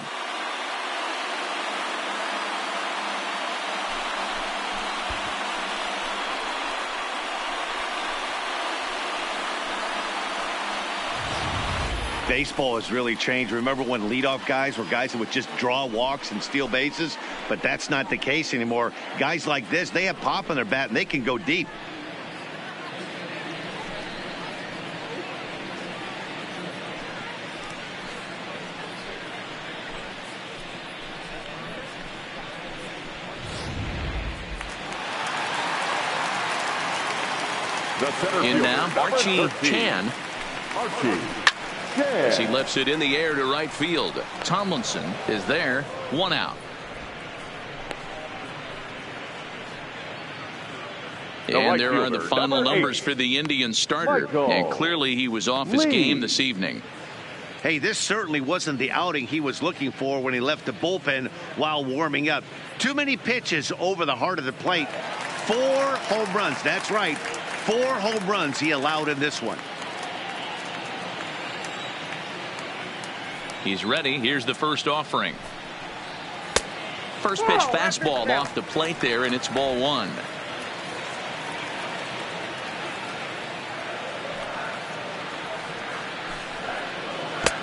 Baseball has really changed. Remember when leadoff guys were guys that would just draw walks and steal bases? But that's not the case anymore. Guys like this, they have pop on their bat and they can go deep. In now, Archie Chan. As he lifts it in the air to right field. Tomlinson is there, one out. And there are the final numbers for the Indian starter. And clearly he was off his game this evening. Hey, this certainly wasn't the outing he was looking for when he left the bullpen while warming up. Too many pitches over the heart of the plate. 4 home runs. That's right. 4 home runs he allowed in this one. He's ready. Here's the first offering. First pitch fastball off the plate there, and it's ball one.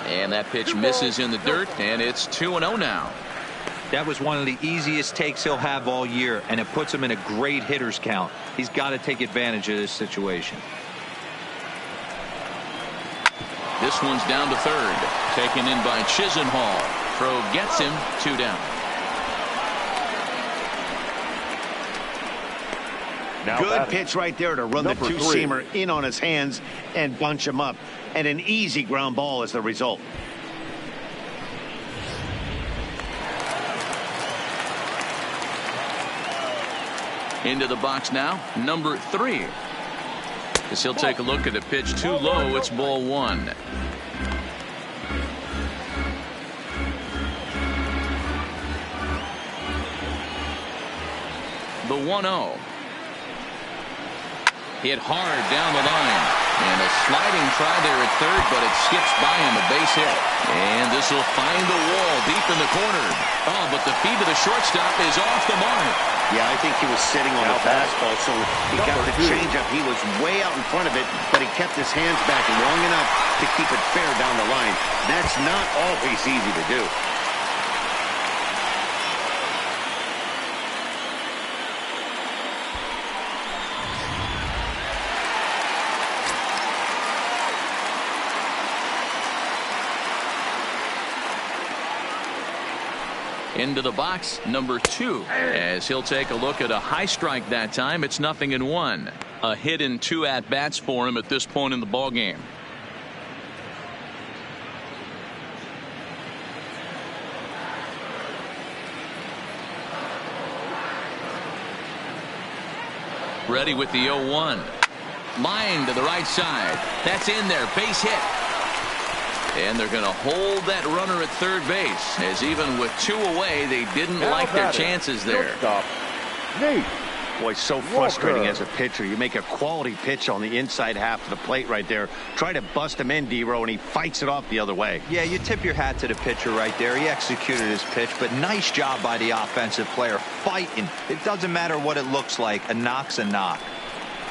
And that pitch misses in the dirt, and it's 2-0 now. That was one of the easiest takes he'll have all year, and it puts him in a great hitter's count. He's got to take advantage of this situation. This one's down to third. Taken in by Chisenhall. Throw gets him, 2 down. Good pitch right there to run the two-seamer in on his hands and bunch him up. And an easy ground ball as the result. Into the box now, number 3. As he'll take a look at a pitch too low, it's ball one. The 1-0. Hit hard down the line. And a sliding try there at third, but it skips by him, a base hit. And this will find the wall deep in the corner. Oh, but the feed to the shortstop is off the mark. Yeah, I think he was sitting on the fastball, so he got the changeup. He was way out in front of it, but he kept his hands back long enough to keep it fair down the line. That's not always easy to do. Into the box, number 2, as he'll take a look at a high strike that time. It's 0-1. A hit in 2 at-bats for him at this point in the ball game. Ready with the 0-1. Line to the right side. That's in there. Base hit. And they're going to hold that runner at third base, as even with 2 away, they didn't like their chances there. Boy, so frustrating as a pitcher. You make a quality pitch on the inside half of the plate right there. Try to bust him in, D-Row, and he fights it off the other way. Yeah, you tip your hat to the pitcher right there. He executed his pitch, but nice job by the offensive player fighting. It doesn't matter what it looks like. A knock's a knock.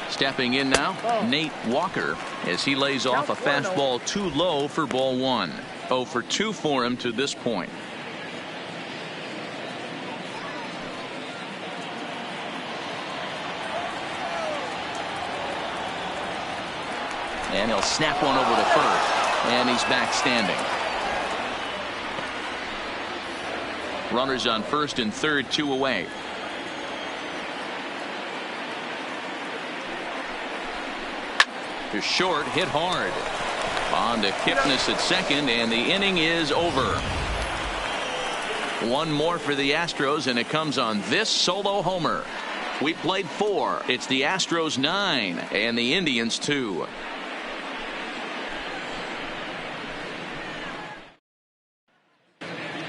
Stepping in now, Nate Walker, as he lays off a fastball too low for ball one. 0 for 2 for him to this point. And he'll snap one over to first. And he's back standing. Runners on first and third, 2 away. To short, hit hard. On to Kipnis at second, and the inning is over. One more for the Astros, and it comes on this solo homer. We played 4. It's the Astros 9 and the Indians 2.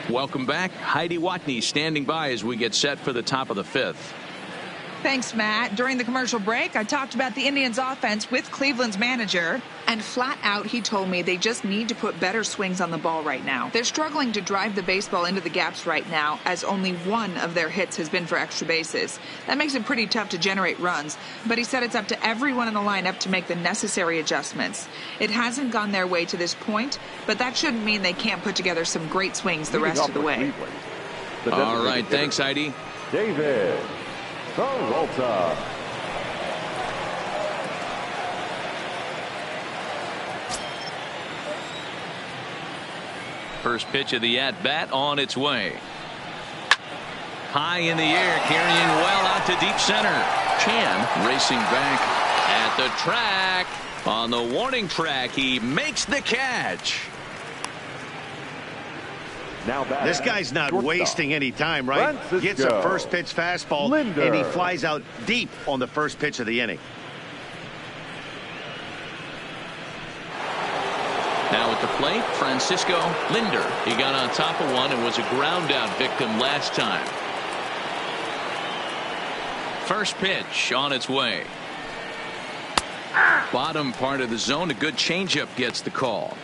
Welcome back. Heidi Watney standing by as we get set for the top of the 5th. Thanks, Matt. During the commercial break, I talked about the Indians offense with Cleveland's manager, and flat out he told me they just need to put better swings on the ball right now. They're struggling to drive the baseball into the gaps right now, as only one of their hits has been for extra bases. That makes it pretty tough to generate runs, but he said it's up to everyone in the lineup to make the necessary adjustments. It hasn't gone their way to this point, but that shouldn't mean they can't put together some great swings the rest of the way. All right, thanks, Heidi. David Peralta. First pitch of the at-bat on its way. High in the air, carrying well out to deep center. Chan racing back at the track. On the warning track, he makes the catch. Now this guy's not wasting any time, right? Gets a first pitch fastball, and he flies out deep on the first pitch of the inning. Now at the plate, Francisco Linder. He got on top of one and was a ground out victim last time. First pitch on its way. Bottom part of the zone, a good changeup gets the call.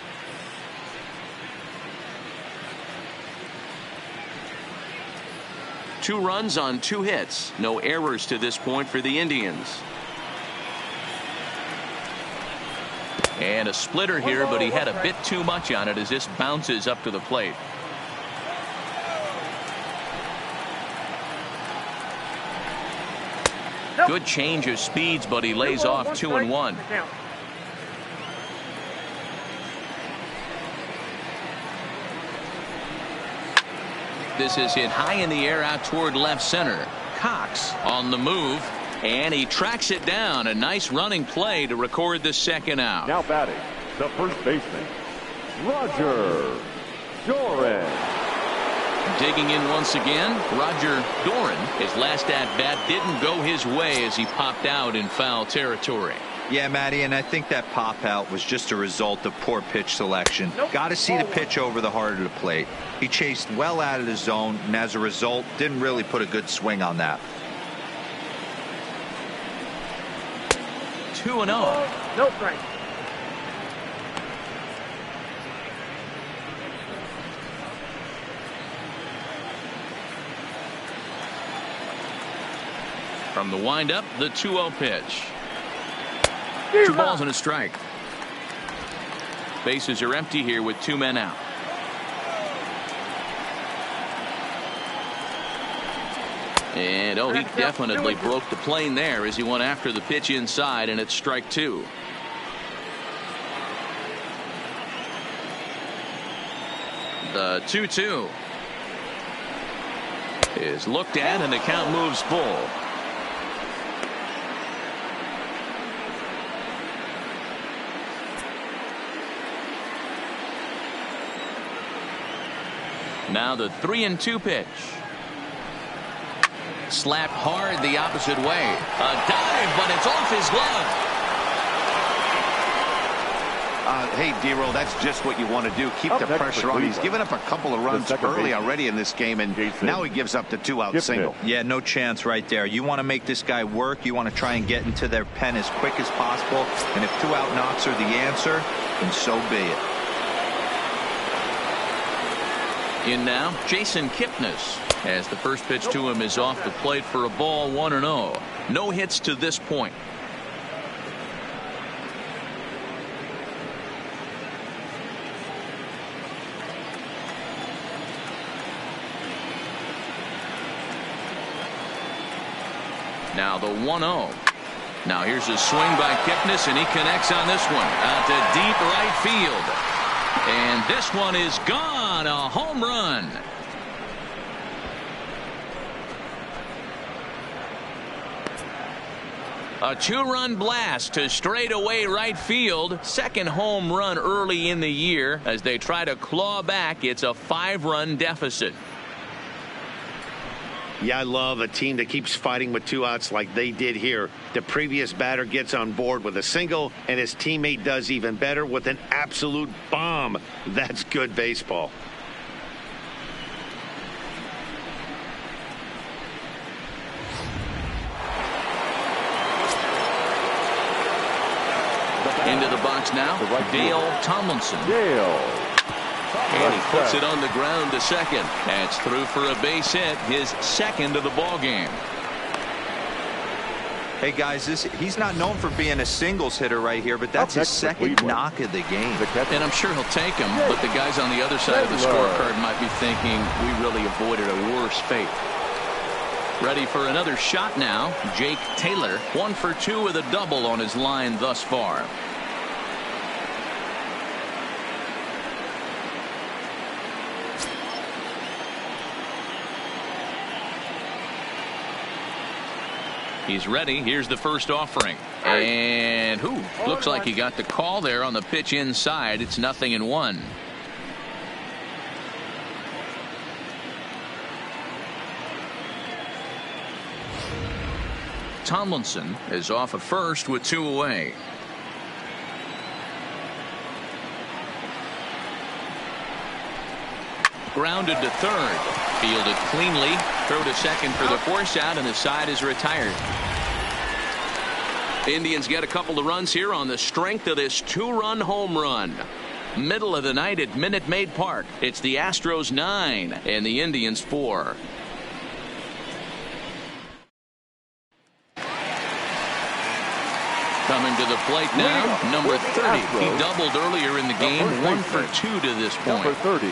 Two runs on 2 hits. No errors to this point for the Indians. And a splitter here, but he had a bit too much on it as this bounces up to the plate. Good change of speeds, but he lays off 2-1. This is hit high in the air out toward left center. Cox on the move, and he tracks it down. A nice running play to record the second out. Now batting, the first baseman, Roger Doran. Digging in once again, Roger Doran. His last at-bat didn't go his way as he popped out in foul territory. Yeah, Matty, and I think that pop out was just a result of poor pitch selection. Got to see the pitch over the heart of the plate. He chased well out of the zone, and as a result, didn't really put a good swing on that. 2-0. No strike. From the windup, the 2-0 pitch. 2 balls and a strike. Bases are empty here with 2 men out. And he definitely broke the plane there as he went after the pitch inside, and it's strike 2. The 2-2 is looked at, and the count moves full. Now the 3-2 pitch. Slapped hard the opposite way. A dive, but it's off his glove. Hey, D-Roll, that's just what you want to do. Keep the pressure on. He's given up a couple of runs early already in this game, and now he gives up the 2-out single. Yeah, no chance right there. You want to make this guy work. You want to try and get into their pen as quick as possible. And if 2-out knocks are the answer, then so be it. In now, Jason Kipnis, as the first pitch to him is off the plate for a ball, 1-0. No hits to this point. Now the 1-0. Now here's a swing by Kipnis, and he connects on this one out to deep right field. And this one is gone. A home run. A 2-run blast to straightaway right field. Second home run early in the year as they try to claw back. It's a 5-run deficit. Yeah, I love a team that keeps fighting with 2 outs like they did here. The previous batter gets on board with a single, and his teammate does even better with an absolute bomb. That's good baseball. Into the box now, Dale Tomlinson. And he puts it on the ground to second. That's through for a base hit, his second of the ball game. Hey guys, he's not known for being a singles hitter right here, but that's his second knock of the game. And I'm sure he'll take him, but the guys on the other side of the scorecard might be thinking we really avoided a worse fate. Ready for another shot now, Jake Taylor, 1 for 2 with a double on his line thus far. He's ready. Here's the first offering. And looks like he got the call there on the pitch inside. It's 0-1. Tomlinson is off at first with 2 away. Grounded to third. Fielded cleanly. Throw to second for the force out, and the side is retired. Indians get a couple of runs here on the strength of this 2-run home run. Middle of the night at Minute Maid Park. It's the Astros 9 and the Indians 4. Coming to the plate now, number 30. He doubled earlier in the game, 1 for 2 to this point. Number 30.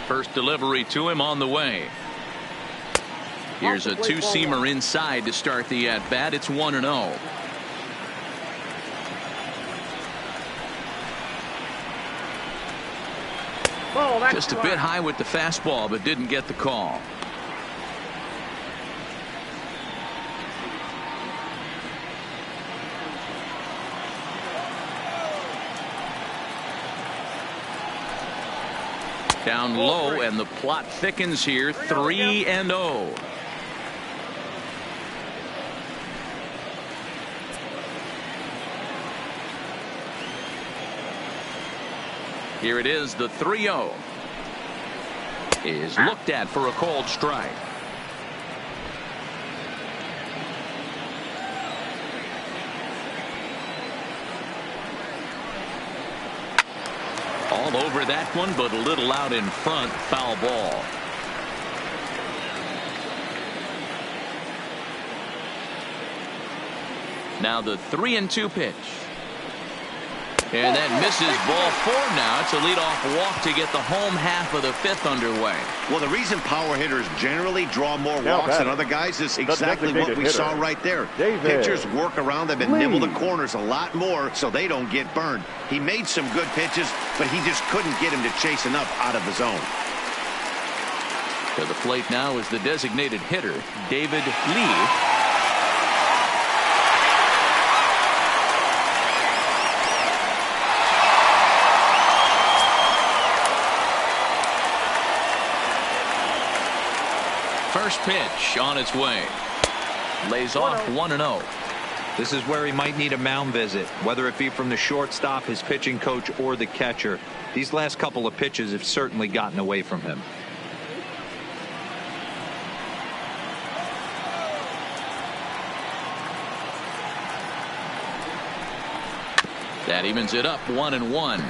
First delivery to him on the way. Here's a 2-seamer inside to start the at-bat. It's 1-0. Just a bit high with the fastball, but didn't get the call. Down low, and the plot thickens here. 3-0. Here it is, the 3-0 is looked at for a called strike. All over that one, but a little out in front. Foul ball. Now the 3-2 pitch. And that misses ball 4 now. It's a leadoff walk to get the home half of the 5th underway. Well, the reason power hitters generally draw more walks than other guys is exactly what we saw right there. Pitchers work around them and nibble the corners a lot more so they don't get burned. He made some good pitches, but he just couldn't get him to chase enough out of his zone. To the plate now is the designated hitter, David Lee. First pitch on its way. Lays off 1-0. This is where he might need a mound visit, whether it be from the shortstop, his pitching coach, or the catcher. These last couple of pitches have certainly gotten away from him. That evens it up 1-1.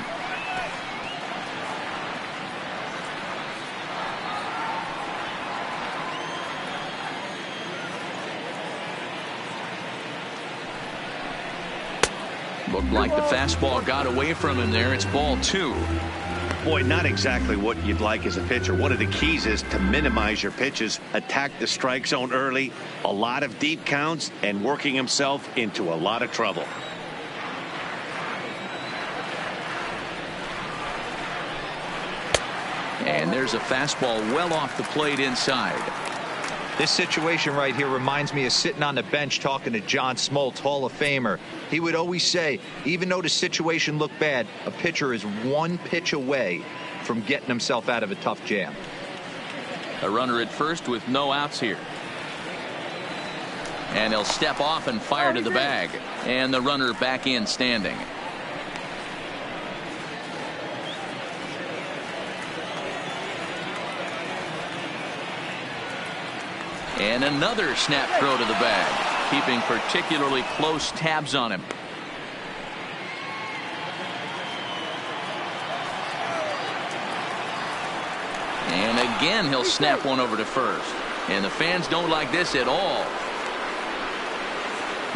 Looked like the fastball got away from him there. It's ball 2. Boy, not exactly what you'd like as a pitcher. One of the keys is to minimize your pitches, attack the strike zone early, a lot of deep counts, and working himself into a lot of trouble. And there's a fastball well off the plate inside. This situation right here reminds me of sitting on the bench talking to John Smoltz, Hall of Famer. He would always say, even though the situation looked bad, a pitcher is one pitch away from getting himself out of a tough jam. A runner at first with no outs here. And he'll step off and fire to the bag. And the runner back in standing. And another snap throw to the bag, keeping particularly close tabs on him. And again he'll snap one over to first. And the fans don't like this at all.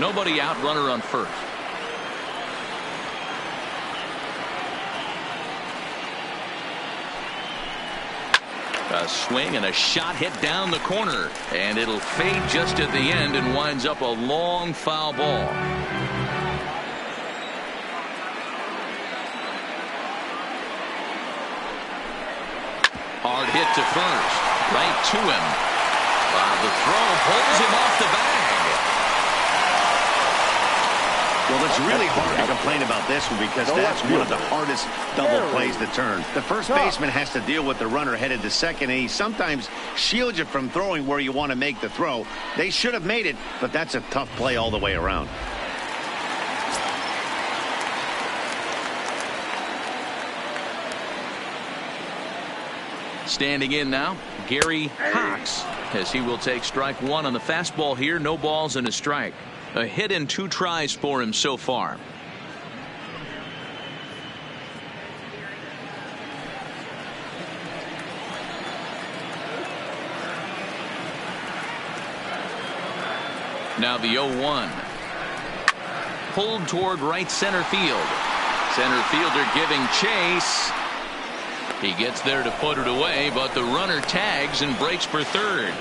Nobody out, runner on first. A swing and a shot hit down the corner, and it'll fade just at the end and winds up a long foul ball. Hard hit to first, right to him. The throw pulls him off the bag. Well, it's really hard to complain about this one because that's one of the hardest double plays to turn. The first baseman has to deal with the runner headed to second, and he sometimes shields you from throwing where you want to make the throw. They should have made it, but that's a tough play all the way around. Standing in now, Gary Cox, as he will take strike one on the fastball here. No balls and a strike. A hit in 2 tries for him so far. Now the 0-1. Pulled toward right center field. Center fielder giving chase. He gets there to put it away, but the runner tags and breaks for third.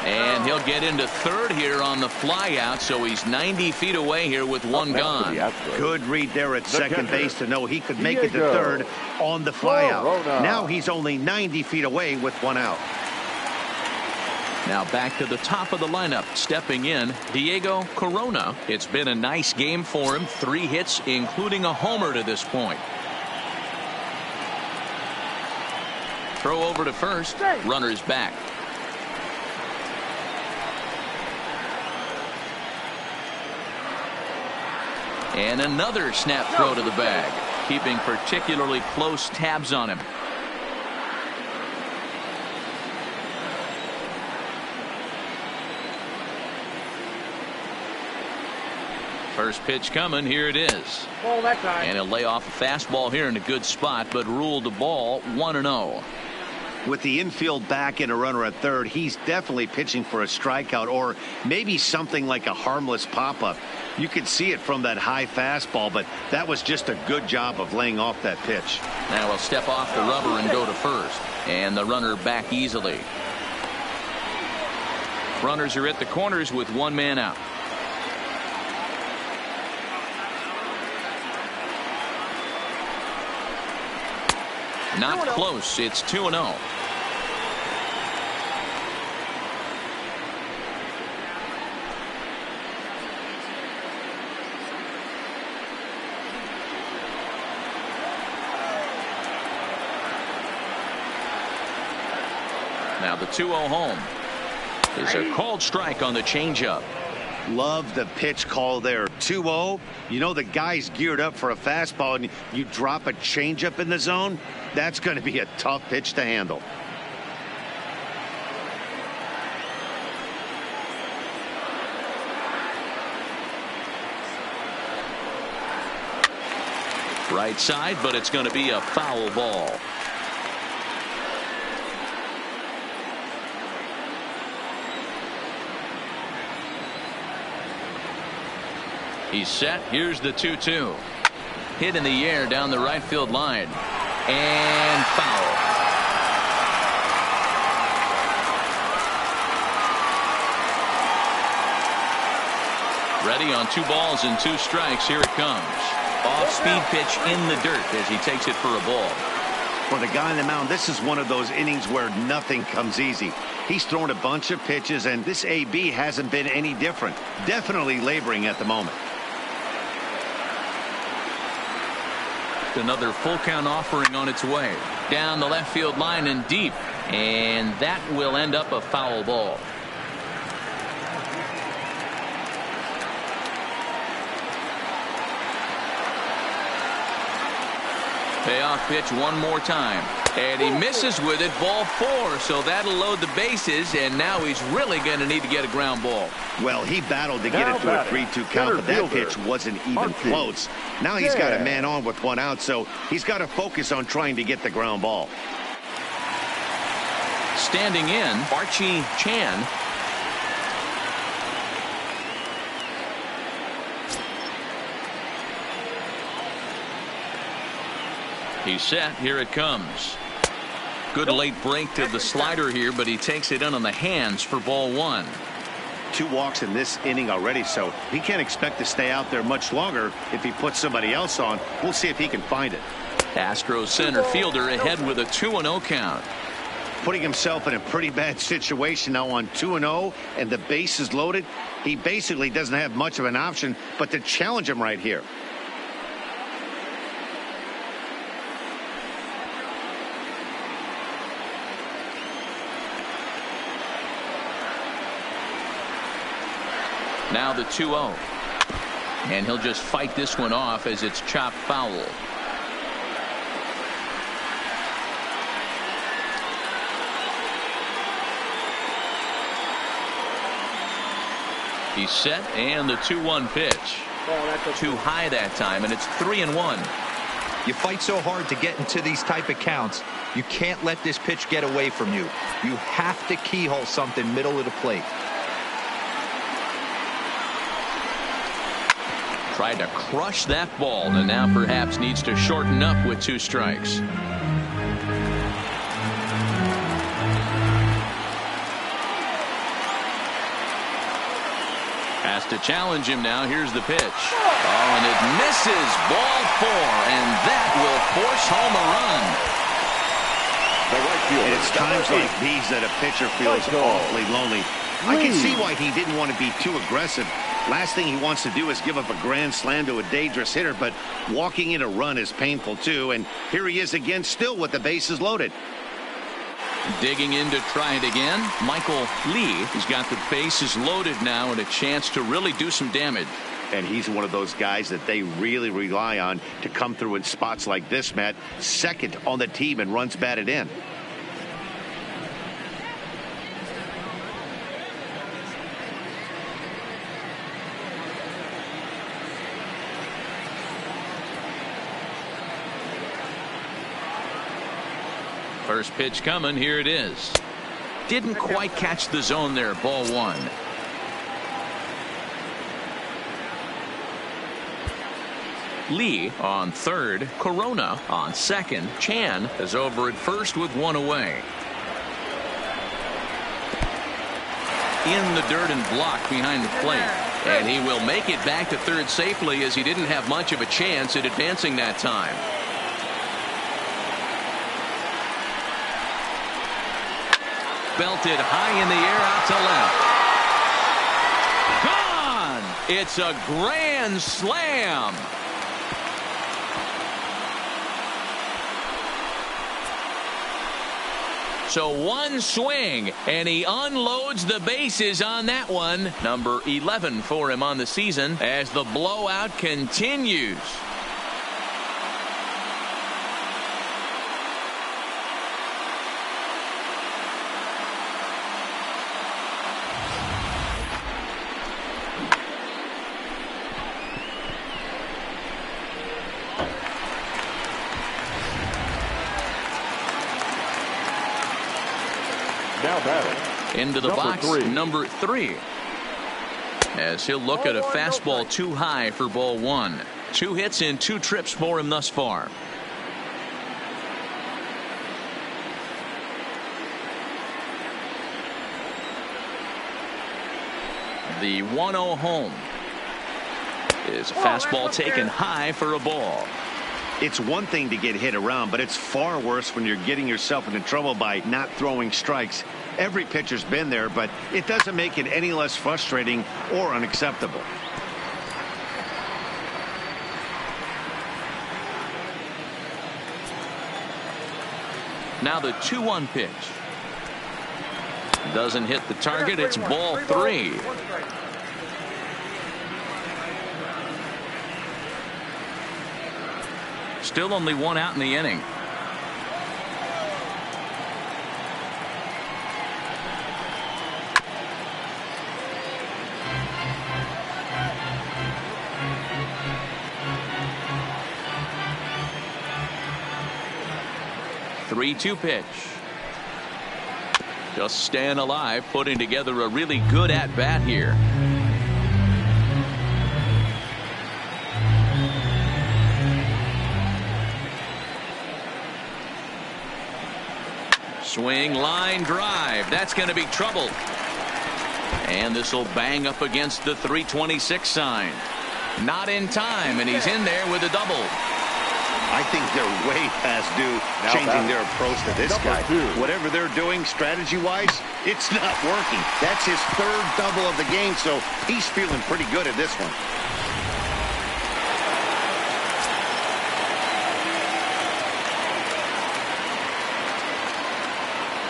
And he'll get into third here on the fly out, so he's 90 feet away here with one gone. Good read there at second base to know he could make it to third on the fly out. Now he's only 90 feet away with one out. Now back to the top of the lineup, stepping in, Diego Corona. It's been a nice game for him. 3 hits, including a homer to this point. Throw over to first. Runner's back. And another snap throw to the bag, keeping particularly close tabs on him. First pitch coming. Here it is. Ball that time. And he'll lay off a fastball here in a good spot, but ruled the ball 1-0. With the infield back and a runner at third, he's definitely pitching for a strikeout or maybe something like a harmless pop-up. You could see it from that high fastball, but that was just a good job of laying off that pitch. Now he'll step off the rubber and go to first. And the runner back easily. Runners are at the corners with one man out. Not close. It's 2-0. Now the 2-0 home is a called strike on the changeup. Love the pitch call there. 2-0. You know the guy's geared up for a fastball, and you drop a changeup in the zone. That's going to be a tough pitch to handle. Right side, but it's going to be a foul ball. He's set. Here's the 2-2. Hit in the air down the right field line. And foul. Ready on 2 balls and 2 strikes. Here it comes. Off-speed pitch in the dirt as he takes it for a ball. For the guy on the mound, this is one of those innings where nothing comes easy. He's thrown a bunch of pitches, and this AB hasn't been any different. Definitely laboring at the moment. Another full count offering on its way. Down the left field line and deep. And that will end up a foul ball. Payoff pitch one more time. And he misses with it. Ball 4. So that'll load the bases. And now he's really going to need to get a ground ball. Well, he battled to get it to a 3-2 count, but that pitch wasn't even close. Now he's got a man on with 1 out, so he's got to focus on trying to get the ground ball. Standing in, Archie Chan. He's set. Here it comes. Good late break to the slider here, but he takes it in on the hands for ball 1. 2 walks in this inning already, so he can't expect to stay out there much longer if he puts somebody else on. We'll see if he can find it. Astros center fielder ahead with a 2-0 count. Putting himself in a pretty bad situation now on 2-0, and the base is loaded. He basically doesn't have much of an option but to challenge him right here. Now the 2-0. And he'll just fight this one off as it's chopped foul. He's set, and the 2-1 pitch. Too high that time, and it's 3-1. You fight so hard to get into these type of counts. You can't let this pitch get away from you. You have to keyhole something middle of the plate. Tried to crush that ball, and now perhaps needs to shorten up with 2 strikes. Has to challenge him now. Here's the pitch. Oh, and it misses. Ball 4, and that will force home a run. And it's times like these that a pitcher feels awfully lonely. I can see why he didn't want to be too aggressive. Last thing he wants to do is give up a grand slam to a dangerous hitter, but walking in a run is painful too. And here he is again, still with the bases loaded. Digging in to try it again. Michael Lee has got the bases loaded now and a chance to really do some damage. And he's one of those guys that they really rely on to come through in spots like this, Matt. Second on the team and runs batted in. First pitch coming. Here it is. Didn't quite catch the zone there. Ball 1. Lee on third. Corona on second. Chan is over at first with 1 away. In the dirt and blocked behind the plate. And he will make it back to third safely as he didn't have much of a chance at advancing that time. Belted high in the air out to left. Gone! It's a grand slam. So one swing, and he unloads the bases on that one. Number 11 for him on the season as the blowout continues. Now batting. Into the box, number 3. As he'll look at a fastball too high for ball 1. 2 hits in 2 trips for him thus far. The 1-0 home. Is fastball taken high for a ball. It's one thing to get hit around, but it's far worse when you're getting yourself into trouble by not throwing strikes. Every pitcher's been there, but it doesn't make it any less frustrating or unacceptable. Now the 2-1 pitch. Doesn't hit the target. It's ball 3. Still only 1 out in the inning. Three-two pitch. Just staying alive, putting together a really good at-bat here. Swing, line drive. That's going to be trouble. And this will bang up against the 326 sign. Not in time, and he's in there with a double. I think they're way past due changing their approach to this guy. Whatever they're doing strategy-wise, it's not working. That's his 3rd double of the game, so he's feeling pretty good at this one.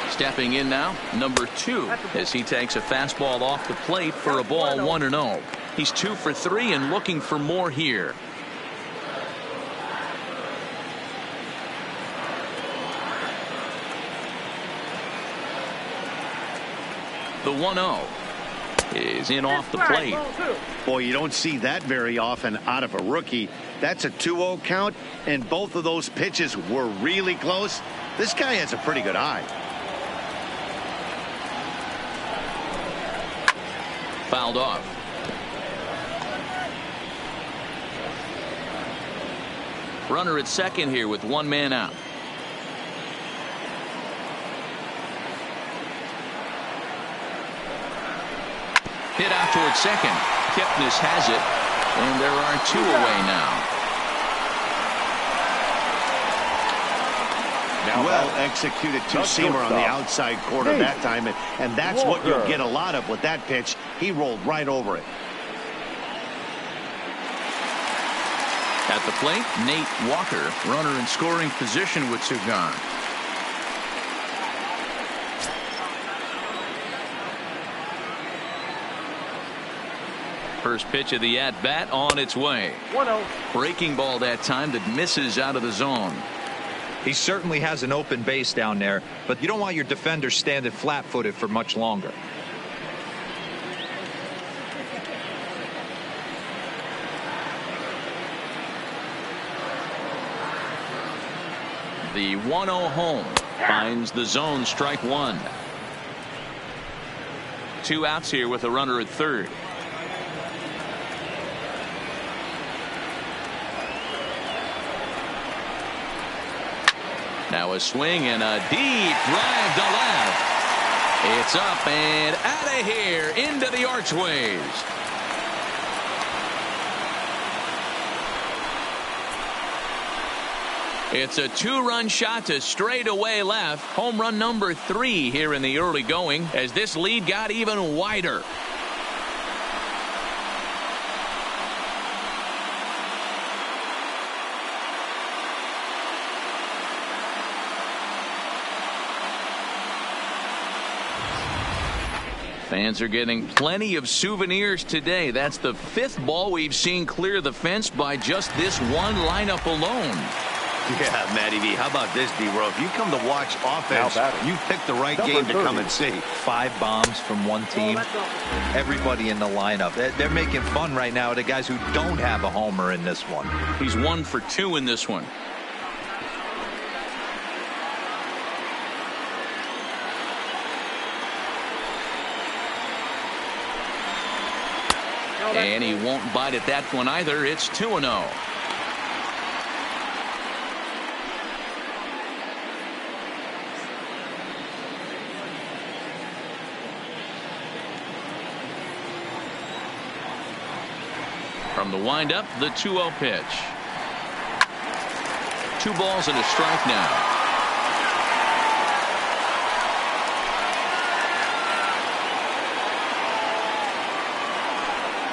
Stepping in now, number 2, as he takes a fastball off the plate for a ball 1-0. He's 2 for 3 and looking for more here. The 1-0 is in off the plate. Boy, you don't see that very often out of a rookie. That's a 2-0 count, and both of those pitches were really close. This guy has a pretty good eye. Fouled off. Runner at second here with 1 man out. Hit out towards second. Kipnis has it, and there are 2 away now. Well executed two-seamer on the outside corner that time, and that's what you'll get a lot of with that pitch. He rolled right over it. At the plate, Nate Walker, runner in scoring position with 2 gone. First pitch of the at-bat on its way. 1-0. Breaking ball that time that misses out of the zone. He certainly has an open base down there, but you don't want your defender standing flat-footed for much longer. The 1-0 home finds the zone, strike 1. 2 outs here with a runner at third. Now a swing and a deep drive to left. It's up and out of here into the archways. It's a 2-run shot to straightaway left. Home run number 3 here in the early going as this lead got even wider. Fans are getting plenty of souvenirs today. That's the 5th ball we've seen clear the fence by just this one lineup alone. Yeah, Matty V, how about this, D-Row? If you come to watch offense, you picked the right game to come and see. 5 bombs from one team. Everybody in the lineup. They're making fun right now of the guys who don't have a homer in this one. He's 1 for 2 in this one. And he won't bite at that one either. It's 2-0. From the windup, the 2-0 pitch. 2 balls and a strike now.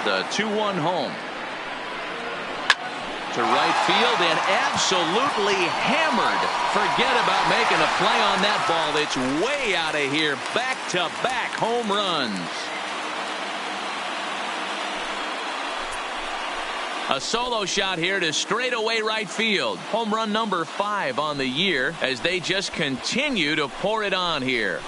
The 2-1 home. To right field and absolutely hammered. Forget about making a play on that ball. It's way out of here. Back-to-back home runs. A solo shot here to straightaway right field. Home run number 5 on the year as they just continue to pour it on here.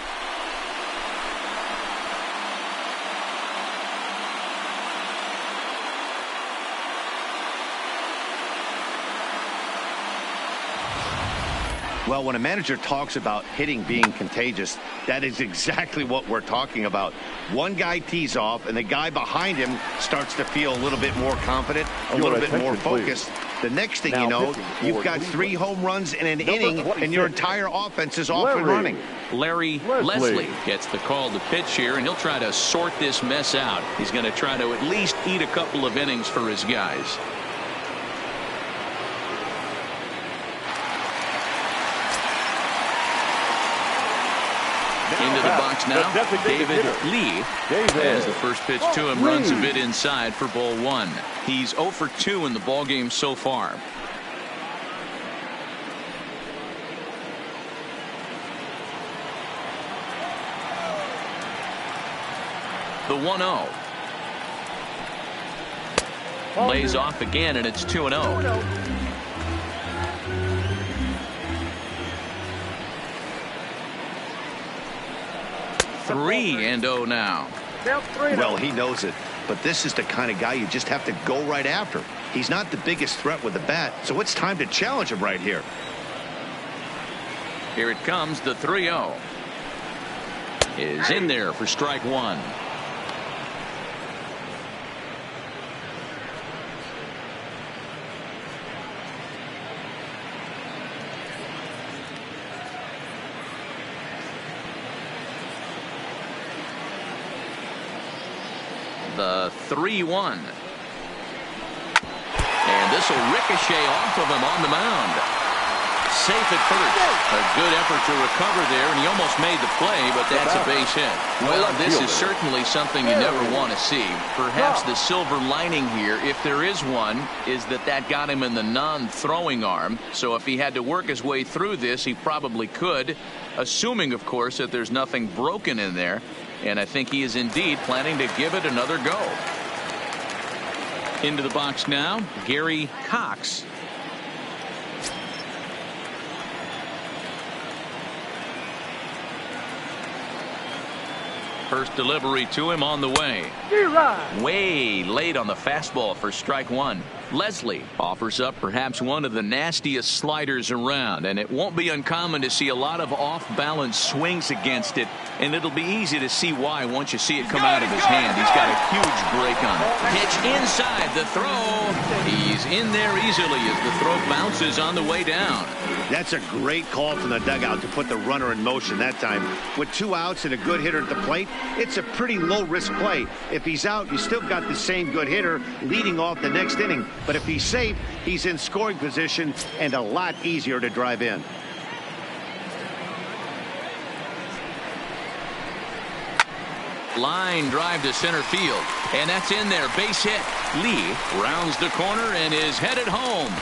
Well, when a manager talks about hitting being contagious, that is exactly what we're talking about. One guy tees off, and the guy behind him starts to feel a little bit more confident, a little bit more focused. The next thing you know, you've got 3 home runs in an inning, and your entire offense is off and running. Larry Leslie gets the call to pitch here, and he'll try to sort this mess out. He's going to try to at least eat a couple of innings for his guys. Into the box now, David Lee, as the first pitch to him runs a bit inside for ball 1. He's 0 for 2 in the ball game so far. The 1-0. Lays off again, and it's 2-0. 3-0 now. Well, he knows it, but this is the kind of guy you just have to go right after. He's not the biggest threat with the bat, so it's time to challenge him right here. Here it comes, the 3-0. Is in there for strike 1. The 3-1. And this will ricochet off of him on the mound. Safe at first. A good effort to recover there, and he almost made the play, but that's a base hit. Well, this is certainly something you never want to see. Perhaps the silver lining here, if there is one, is that got him in the non-throwing arm. So if he had to work his way through this, he probably could, assuming, of course, that there's nothing broken in there. And I think he is indeed planning to give it another go. Into the box now, Gary Cox. First delivery to him on the way. Way late on the fastball for strike 1. Leslie offers up perhaps one of the nastiest sliders around, and it won't be uncommon to see a lot of off-balance swings against it, and it'll be easy to see why once you see it come out of his hand. He's got a huge break on it. Pitch inside, the throw. He's in there easily as the throw bounces on the way down. That's a great call from the dugout to put the runner in motion that time. With 2 outs and a good hitter at the plate, it's a pretty low-risk play. If he's out, you still got the same good hitter leading off the next inning. But if he's safe, he's in scoring position and a lot easier to drive in. Line drive to center field, and that's in there. Base hit. Lee rounds the corner and is headed home.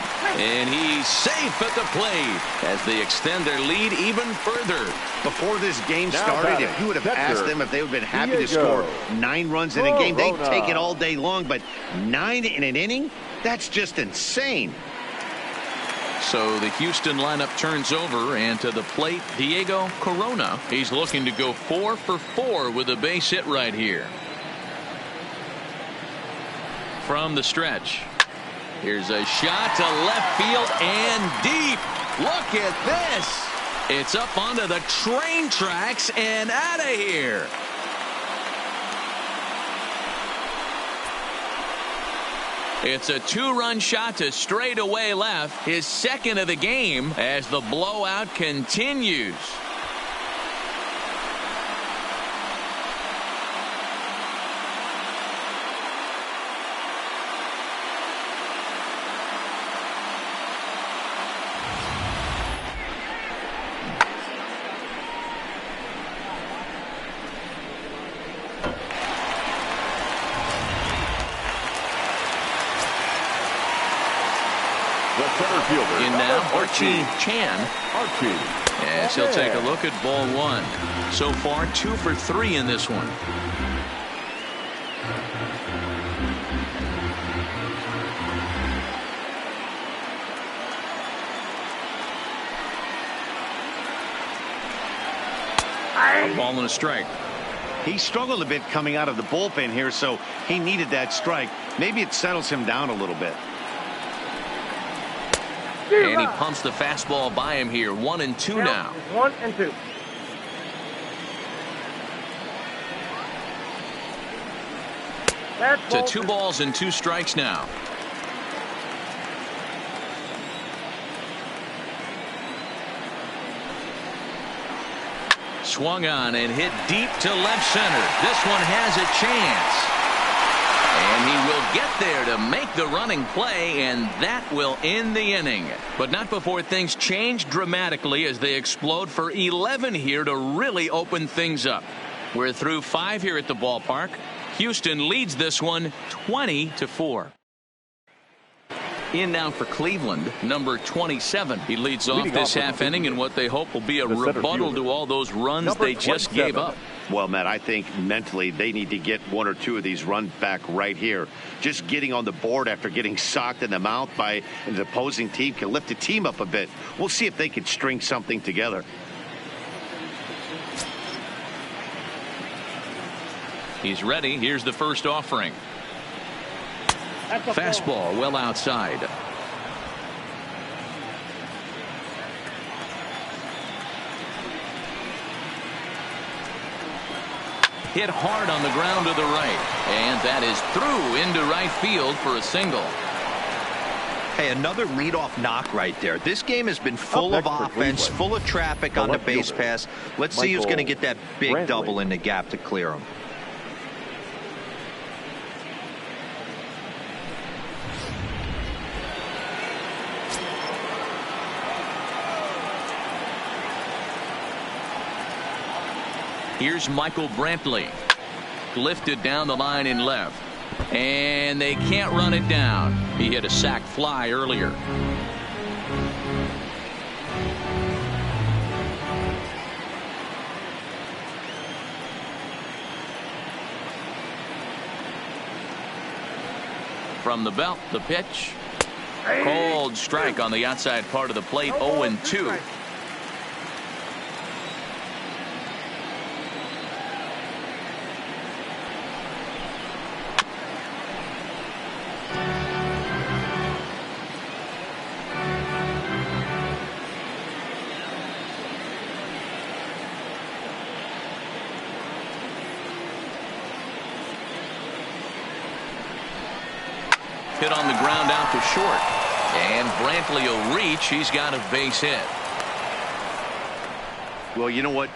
And he's safe at the plate as they extend their lead even further. Before this game started, if you would have asked them if they would have been happy to score 9 runs in a game, they'd take it all day long. But 9 in an inning? That's just insane. So the Houston lineup turns over, and to the plate, Diego Corona. He's looking to go 4 for 4 with a base hit right here. From the stretch, here's a shot to left field and deep. Look at this. It's up onto the train tracks and out of here. It's a 2-run shot to straightaway left, his second of the game, as the blowout continues. In now, Archie Chan. As he'll take a look at ball 1. So far, 2 for 3 in this one. A ball and a strike. He struggled a bit coming out of the bullpen here, so he needed that strike. Maybe it settles him down a little bit. And he pumps the fastball by him here. 1-2 now. 1-2. To 2 balls and 2 strikes now. Swung on and hit deep to left center. This one has a chance. And he will get there to make the running play, and that will end the inning. But not before things change dramatically as they explode for 11 here to really open things up. We're through 5 here at the ballpark. Houston leads this one 20-4. In now for Cleveland, number 27. He leads off this half inning in what they hope will be a rebuttal to all those runs they just gave up. Well, Matt, I think mentally they need to get 1 or 2 of these runs back right here. Just getting on the board after getting socked in the mouth by an opposing team can lift the team up a bit. We'll see if they can string something together. He's ready. Here's the first offering. Fastball well outside. Hit hard on the ground to the right. And that is through into right field for a single. Hey, another leadoff knock right there. This game has been full of offense, full of traffic on the base pass. Let's see who's going to get that big double in the gap to clear him. Here's Michael Brantley. Lifted down the line in left. And they can't run it down. He hit a sac fly earlier. From the belt, the pitch. Cold strike on the outside part of the plate. 0-2. Hit on the ground out to short. And Brantley will reach. He's got a base hit. Well, you know what?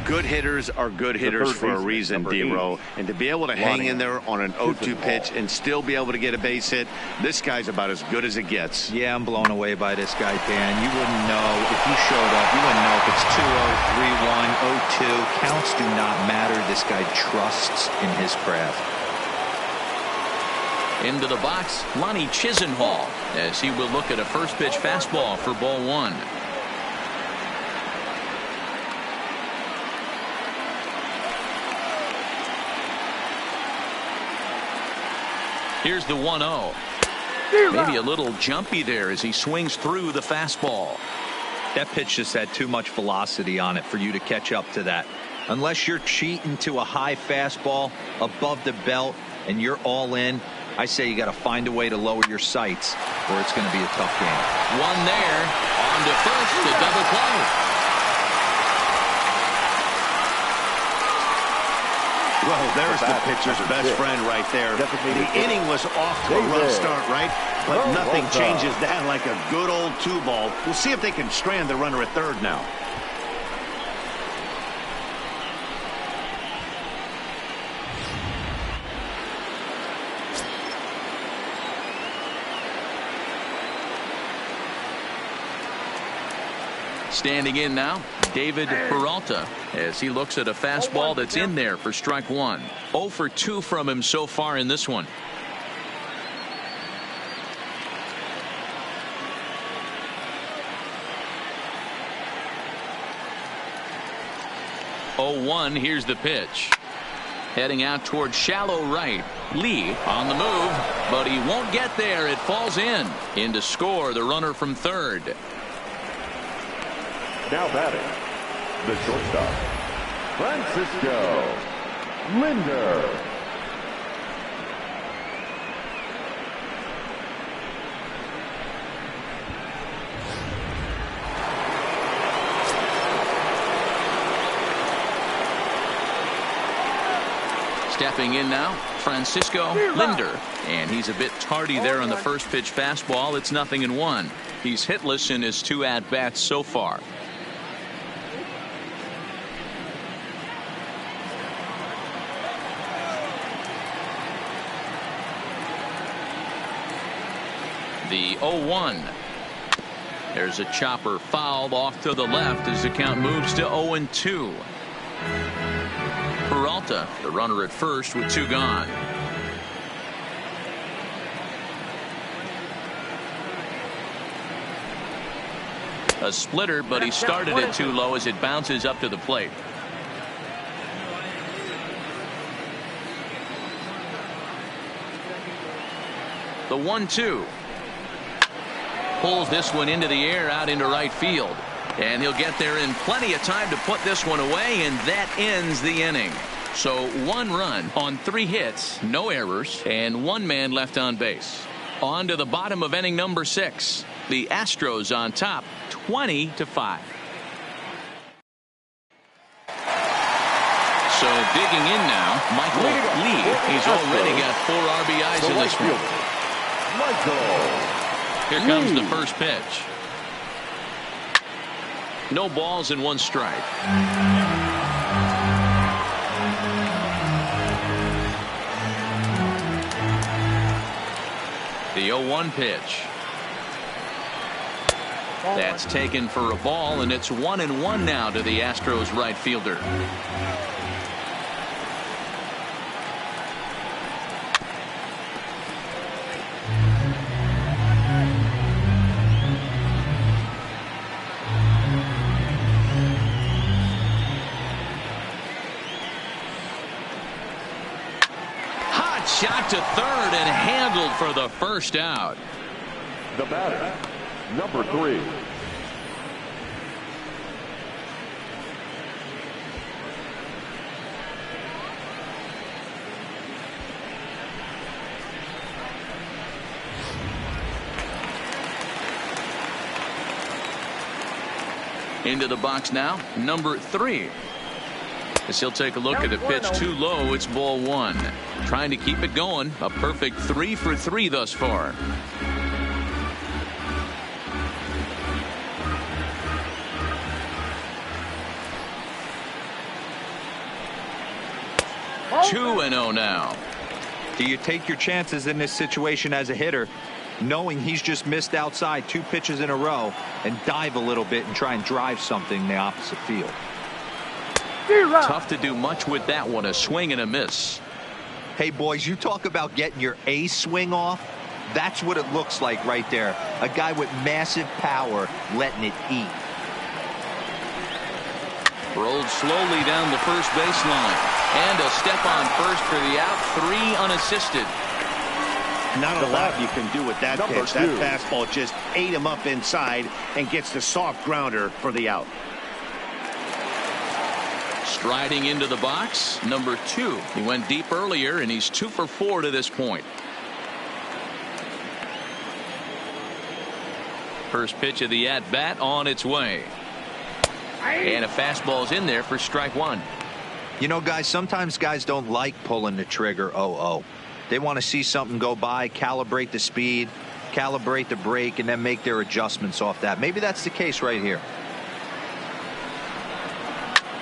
Good hitters are good hitters for a reason, D-Row. And to be able to hang in there on an 0-2 pitch and still be able to get a base hit, this guy's about as good as it gets. Yeah, I'm blown away by this guy, Dan. You wouldn't know if you showed up. You wouldn't know if it's 2-0, 3-1, 0-2. Counts do not matter. This guy trusts in his craft. Into the box, Lonnie Chisenhall, as he will look at a first pitch fastball for ball one. Here's the 1-0. Maybe a little jumpy there as he swings through the fastball. That pitch just had too much velocity on it for you to catch up to that. Unless you're cheating to a high fastball above the belt and you're all in, I say you got to find a way to lower your sights or it's going to be a tough game. One there, on to first, the double play. Well, there's the pitcher's best friend right there. The inning was off to a rough start, right? But nothing changes that like a good old 2-ball. We'll see if they can strand the runner at third now. Standing in now, David Peralta, as he looks at a fastball that's in there for strike one. 0 for 2 from him so far in this one. Oh, 1, here's the pitch. Heading out toward shallow right. Lee on the move, but he won't get there. It falls in. In to score the runner from third. Now batting, the shortstop, Francisco Linder. Stepping in now, Francisco Linder, and he's a bit tardy there on the first pitch fastball. It's 0-1. He's hitless in his 2 at-bats so far. The 0-1. There's a chopper fouled off to the left as the count moves to 0-2. Peralta, the runner at first with 2 gone. A splitter, but he started it too low as it bounces up to the plate. The 1-2. Pulls this one into the air out into right field. And he'll get there in plenty of time to put this one away, and that ends the inning. So 1 run on 3 hits, no errors, and 1 man left on base. On to the bottom of inning number 6. The Astros on top, 20-5. So digging in now, Michael Lee. He's already got 4 RBIs in this one. Here comes the first pitch. No balls and 1 strike. The 0-1 pitch. That's taken for a ball, and it's 1-1 now to the Astros right fielder. Shot to third and handled for the first out. The batter, number 3. Into the box now, number 3. As he'll take a look at a pitch too low, it's ball 1. Trying to keep it going. A perfect 3 for 3 thus far. Oh. 2-0 now. Do you take your chances in this situation as a hitter, knowing he's just missed outside 2 pitches in a row, and dive a little bit and try and drive something in the opposite field? Tough to do much with that one. A swing and a miss. Hey, boys, you talk about getting your A swing off. That's what it looks like right there. A guy with massive power letting it eat. Rolled slowly down the first baseline. And a step on first for the out. 3 unassisted. Not a lot you can do with that pitch. That fastball just ate him up inside and gets the soft grounder for the out. Striding into the box, number 2. He went deep earlier, and he's 2 for 4 to this point. First pitch of the at-bat on its way. And a fastball's in there for strike 1. You know, guys, sometimes guys don't like pulling the trigger 0-0. They want to see something go by, calibrate the speed, calibrate the brake, and then make their adjustments off that. Maybe that's the case right here.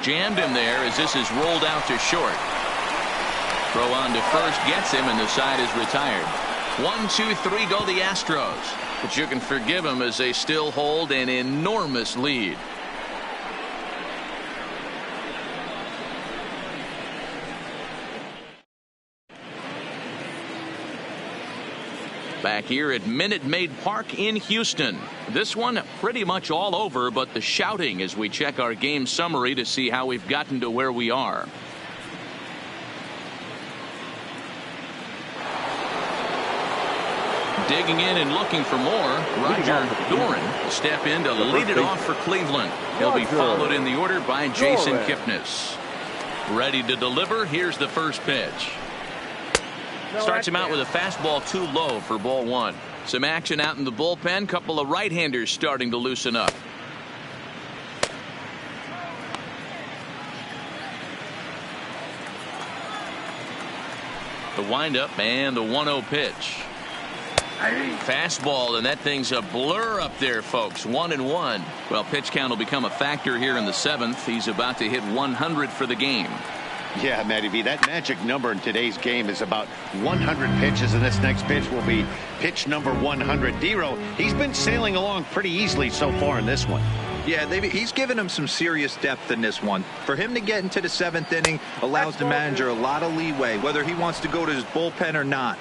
Jammed him there as this is rolled out to short. Throw on to first gets him, and the side is retired. 1, 2, 3 go the Astros. But you can forgive them as they still hold an enormous lead. Back here at Minute Maid Park in Houston. This one pretty much all over, but the shouting as we check our game summary to see how we've gotten to where we are. Digging in and looking for more. Roger Doran will step in to lead it off for Cleveland. He'll be followed in the order by Jason Kipnis. Ready to deliver. Here's the first pitch. Starts him out with a fastball too low for ball 1. Some action out in the bullpen. Couple of right-handers starting to loosen up. The windup and the 1-0 pitch. Fastball, and that thing's a blur up there, folks. 1-1. Well, pitch count will become a factor here in the 7th. He's about to hit 100 for the game. Yeah, Matty V, that magic number in today's game is about 100 pitches, and this next pitch will be pitch number 100. Dero, he's been sailing along pretty easily so far in this one. Yeah, he's given him some serious depth in this one. For him to get into the 7th inning allows the manager a lot of leeway, whether he wants to go to his bullpen or not.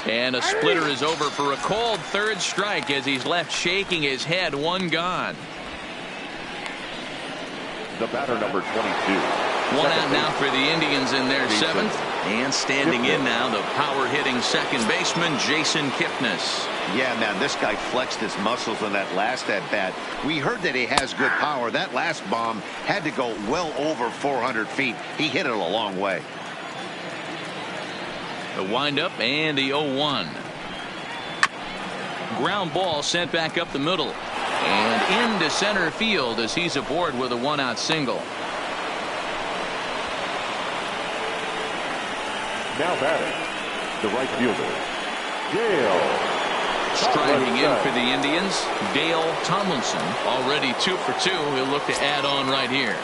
And a splitter is over for a cold third strike as he's left shaking his head. 1 gone. The batter, number 22. 1 out now for the Indians in their 7th. And standing in now, the power-hitting second baseman, Jason Kipnis. Yeah, man, this guy flexed his muscles on that last at-bat. We heard that he has good power. That last bomb had to go well over 400 feet. He hit it a long way. The windup and the 0-1. Ground ball sent back up the middle. And into center field as he's aboard with a 1-out single. Now batting, the right fielder, Dale. Striding in for the Indians, Dale Tomlinson. Already 2 for 2. He'll look to add on right here.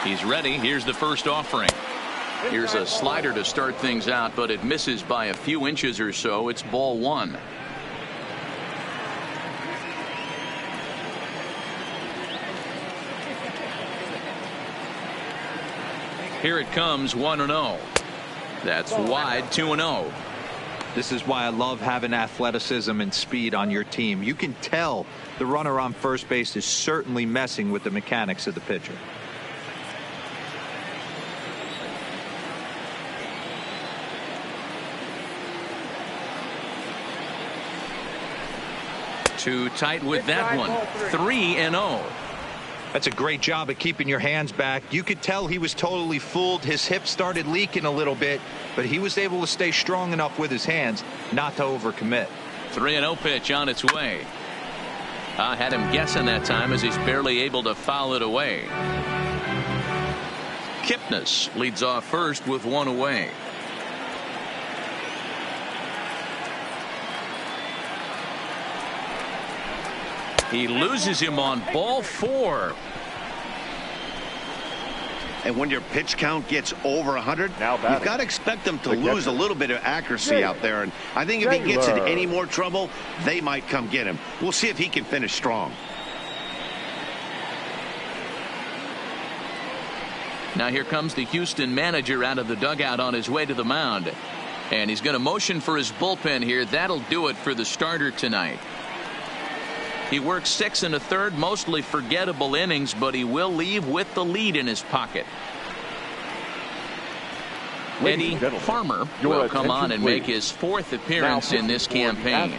He's ready. Here's the first offering. Here's a slider to start things out, but it misses by a few inches or so. It's ball 1. Here it comes, 1-0. That's wide, 2-0. This is why I love having athleticism and speed on your team. You can tell the runner on first base is certainly messing with the mechanics of the pitcher. Too tight with that one. 3-0. That's a great job of keeping your hands back. You could tell he was totally fooled. His hip started leaking a little bit, but he was able to stay strong enough with his hands not to overcommit. 3-0 pitch on its way. I had him guessing that time as he's barely able to foul it away. Kipnis leads off first with 1 away. He loses him on ball 4. And when your pitch count gets over 100, you've got to expect them to lose a little bit of accuracy out there. And I think if he gets in any more trouble, they might come get him. We'll see if he can finish strong. Now here comes the Houston manager out of the dugout on his way to the mound. And he's going to motion for his bullpen here. That'll do it for the starter tonight. He worked 6 1/3, mostly forgettable innings, but he will leave with the lead in his pocket. Eddie Farmer will come on and make his 4th appearance in this campaign.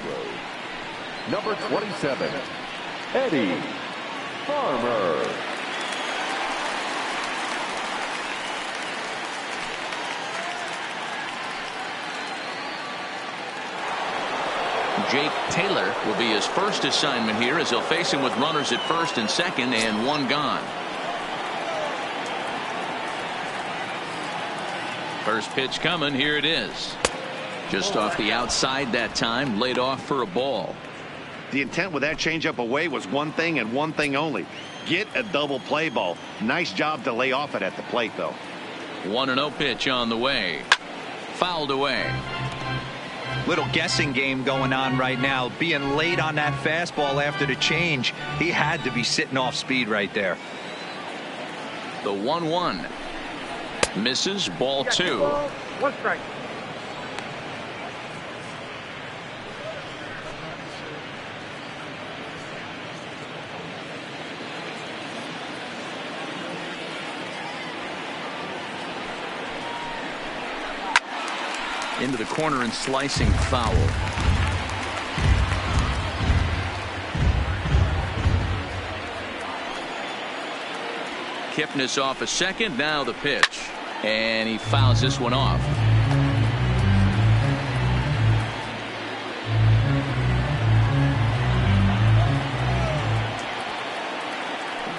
Number 27, Eddie Farmer. Jake Taylor will be his first assignment here as he'll face him with runners at first and second and 1 gone. First pitch coming. Here it is. Just off the outside that time. Laid off for a ball. The intent with that changeup away was one thing and one thing only. Get a double play ball. Nice job to lay off it at the plate, though. 1-0 pitch on the way. Fouled away. Little guessing game going on right now. Being late on that fastball after the change. He had to be sitting off speed right there. The 1-1. Misses. Ball 2. 1 strike. Into the corner and slicing foul. Kipnis off a second. Now the pitch. And he fouls this one off.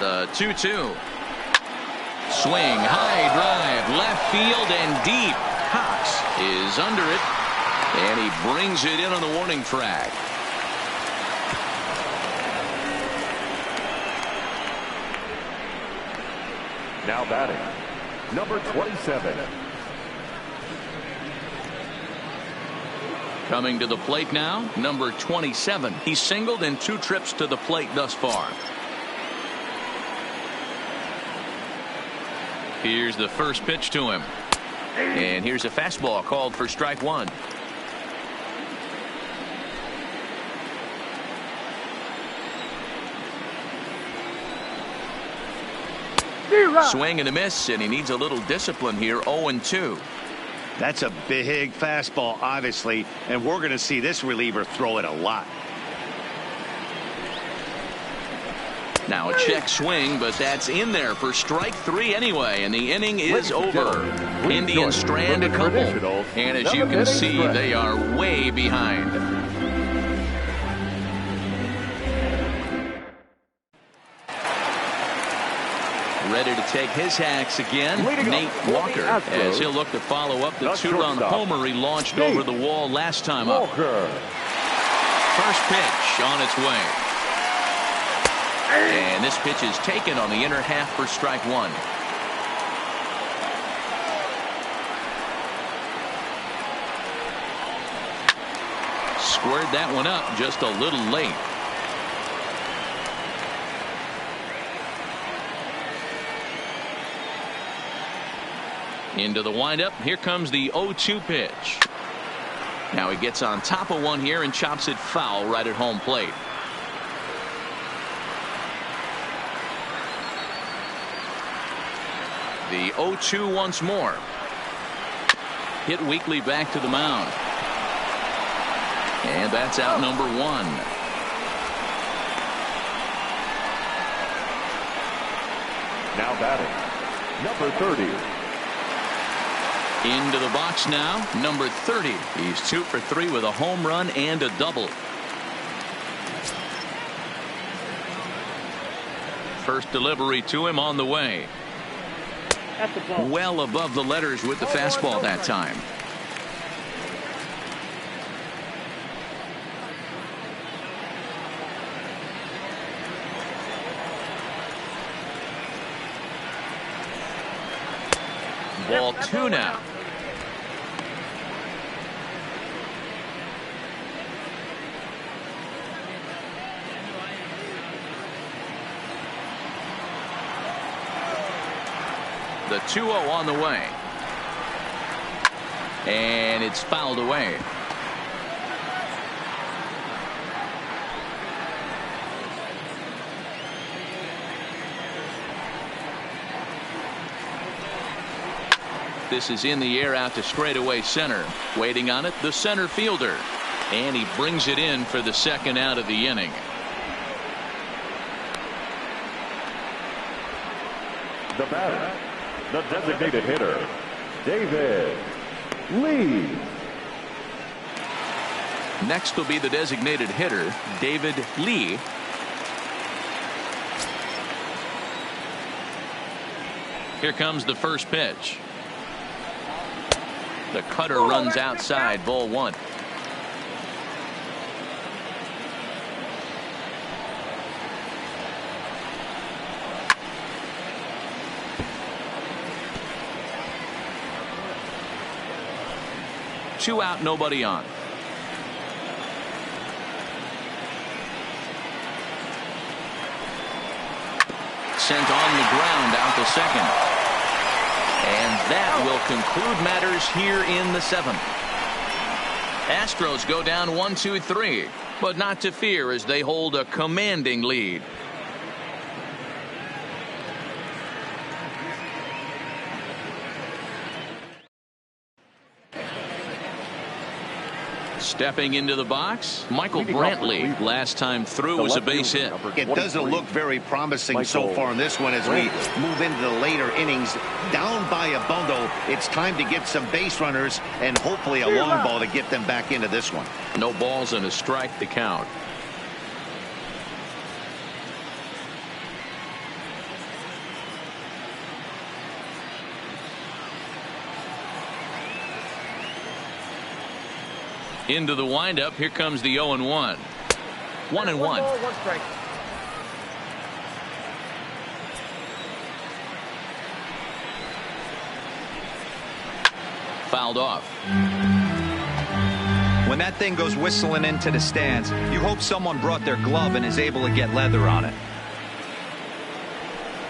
The 2-2. Swing. High drive. Left field and deep. Cox is under it, and he brings it in on the warning track. Now batting, number 27. Coming to the plate now, number 27. He's singled in 2 trips to the plate thus far. Here's the first pitch to him. And here's a fastball called for strike 1. Swing and a miss, and he needs a little discipline here. 0-2. That's a big fastball, obviously, and we're going to see this reliever throw it a lot. Now a check swing, but that's in there for strike 3 anyway, and the inning is over. Indians strand a couple, and as you can see, they are way behind. Ready to take his hacks again, Nate Walker, as he'll look to follow up the 2-run homer he launched over the wall last time up. First pitch on its way. And this pitch is taken on the inner half for strike 1. Squared that one up just a little late. Into the windup. Here comes the 0-2 pitch. Now he gets on top of one here and chops it foul right at home plate. The 0-2 once more. Hit weakly back to the mound. And that's out number 1. Now batting, number 30. Into the box now, number 30. He's 2 for 3 with a home run and a double. First delivery to him on the way. Well above the letters with the fastball that time. Ball 2 now. The 2-0 on the way. And it's fouled away. This is in the air out to straightaway center. Waiting on it, the center fielder. And he brings it in for the second out of the inning. The batter, the designated hitter, David Lee. Next will be the designated hitter, David Lee. Here comes the first pitch. The cutter runs outside, ball 1. Two out, nobody on. Sent on the ground out to second. And that will conclude matters here in the 7th. Astros go down 1-2-3, but not to fear as they hold a commanding lead. Stepping into the box, Michael Brantley. Last time through was a base hit. It doesn't look very promising so far in this one as we move into the later innings. Down by a bundle, it's time to get some base runners and hopefully a long ball to get them back into this one. No balls and a strike to count. Into the windup. Here comes the 0-1. 1-1. 1 strike. Fouled off. When that thing goes whistling into the stands, you hope someone brought their glove and is able to get leather on it.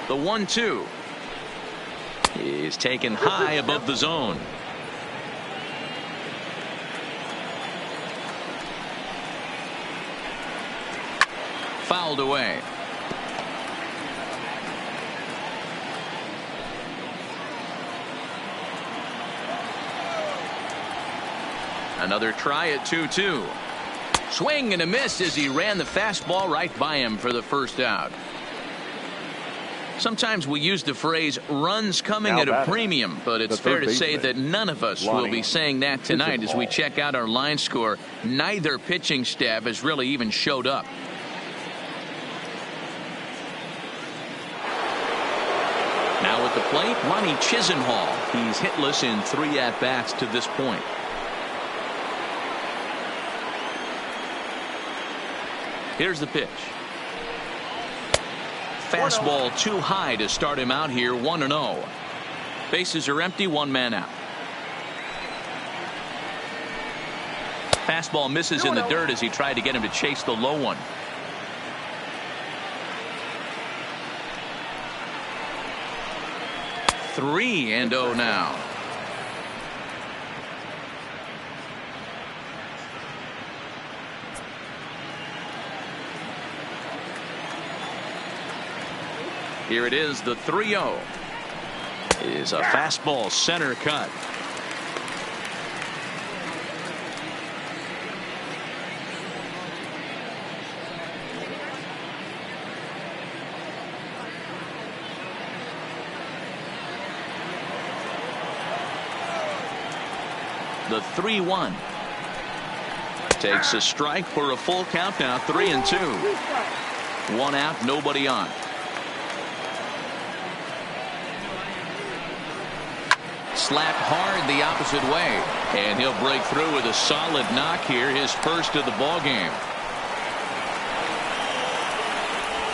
The 1-2 is taken high above the zone. Fouled away. Another try at 2-2. Swing and a miss as he ran the fastball right by him for the first out. Sometimes we use the phrase runs coming at a premium, but it's fair to say that none of us will be saying that tonight as we check out our line score. Neither pitching staff has really even showed up. Now at the plate, Ronnie Chisenhall. He's hitless in 3 at-bats to this point. Here's the pitch. Fastball too high to start him out here. 1-0. Bases are empty. 1 man out. Fastball misses in the dirt as he tried to get him to chase the low one. Three and 0 now. Here it is, the 3-0 is a fastball center cut. The 3-1 takes a strike for a full count now. 3-2. 1 out, nobody on. Slapped hard the opposite way, and he'll break through with a solid knock here, his first of the ball game.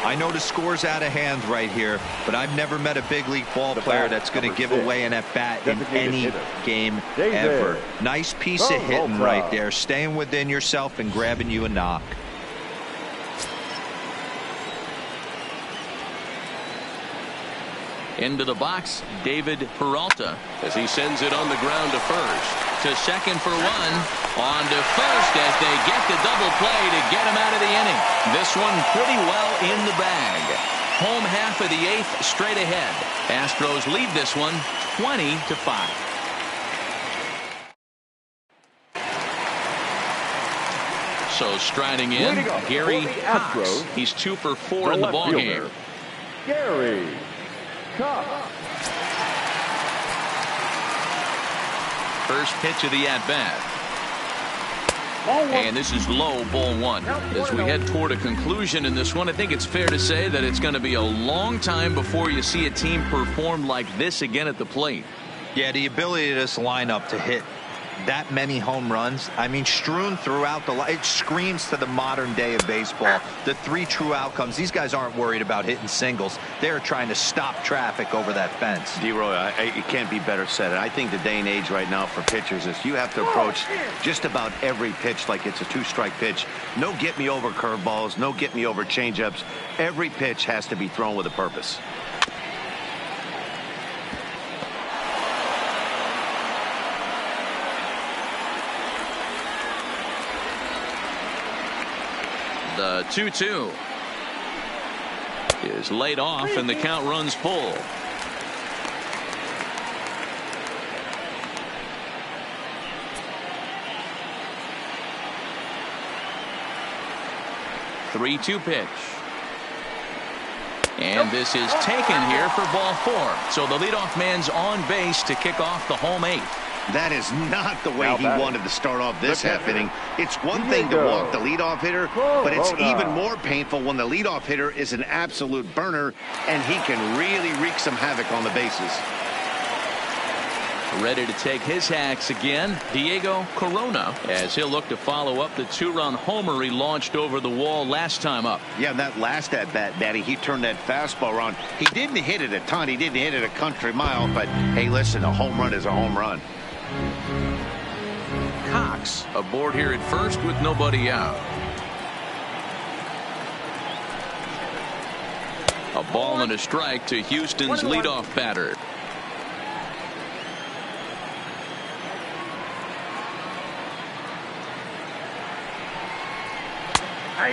I know the score's out of hand right here, but I've never met a big league ball player that's going to give away an at-bat in any game ever. Nice piece of hitting right there, staying within yourself and grabbing you a knock. Into the box, David Peralta, as he sends it on the ground to first. To second for one. On to first as they get the double play to get him out of the inning. This one pretty well in the bag. Home half of the 8th straight ahead. Astros lead this one 20-5. So striding in, Gary Cox. He's 2 for 4 in the ballgame. Gary Cox. First pitch of the at-bat. And this is low, ball 1. As we head toward a conclusion in this one, I think it's fair to say that it's going to be a long time before you see a team perform like this again at the plate. Yeah, the ability of this lineup to hit that many home runs, I mean, strewn throughout it screams to the modern day of baseball. The 3 true outcomes. These guys aren't worried about hitting singles. They're trying to stop traffic over that fence. D-Roy, it can't be better said. I think the day and age right now for pitchers is you have to approach just about every pitch like it's a 2-strike pitch. No get-me-over curveballs, no get-me-over changeups. Every pitch has to be thrown with a purpose. The 2-2 is laid off and the count runs full. The 3-2 pitch. And this is taken here for ball 4. So the leadoff man's on base to kick off the home 8th. That is not the way he wanted to start off this half inning. It's one thing to walk the leadoff hitter, but it's even more painful when the leadoff hitter is an absolute burner and he can really wreak some havoc on the bases. Ready to take his hacks again, Diego Corona, as he'll look to follow up the 2-run homer he launched over the wall last time up. Yeah, that last at-bat, Daddy, he turned that fastball around. He didn't hit it a ton. He didn't hit it a country mile, but hey, listen, a home run is a home run. Cox aboard here at first with nobody out. A ball and a strike to Houston's leadoff batter.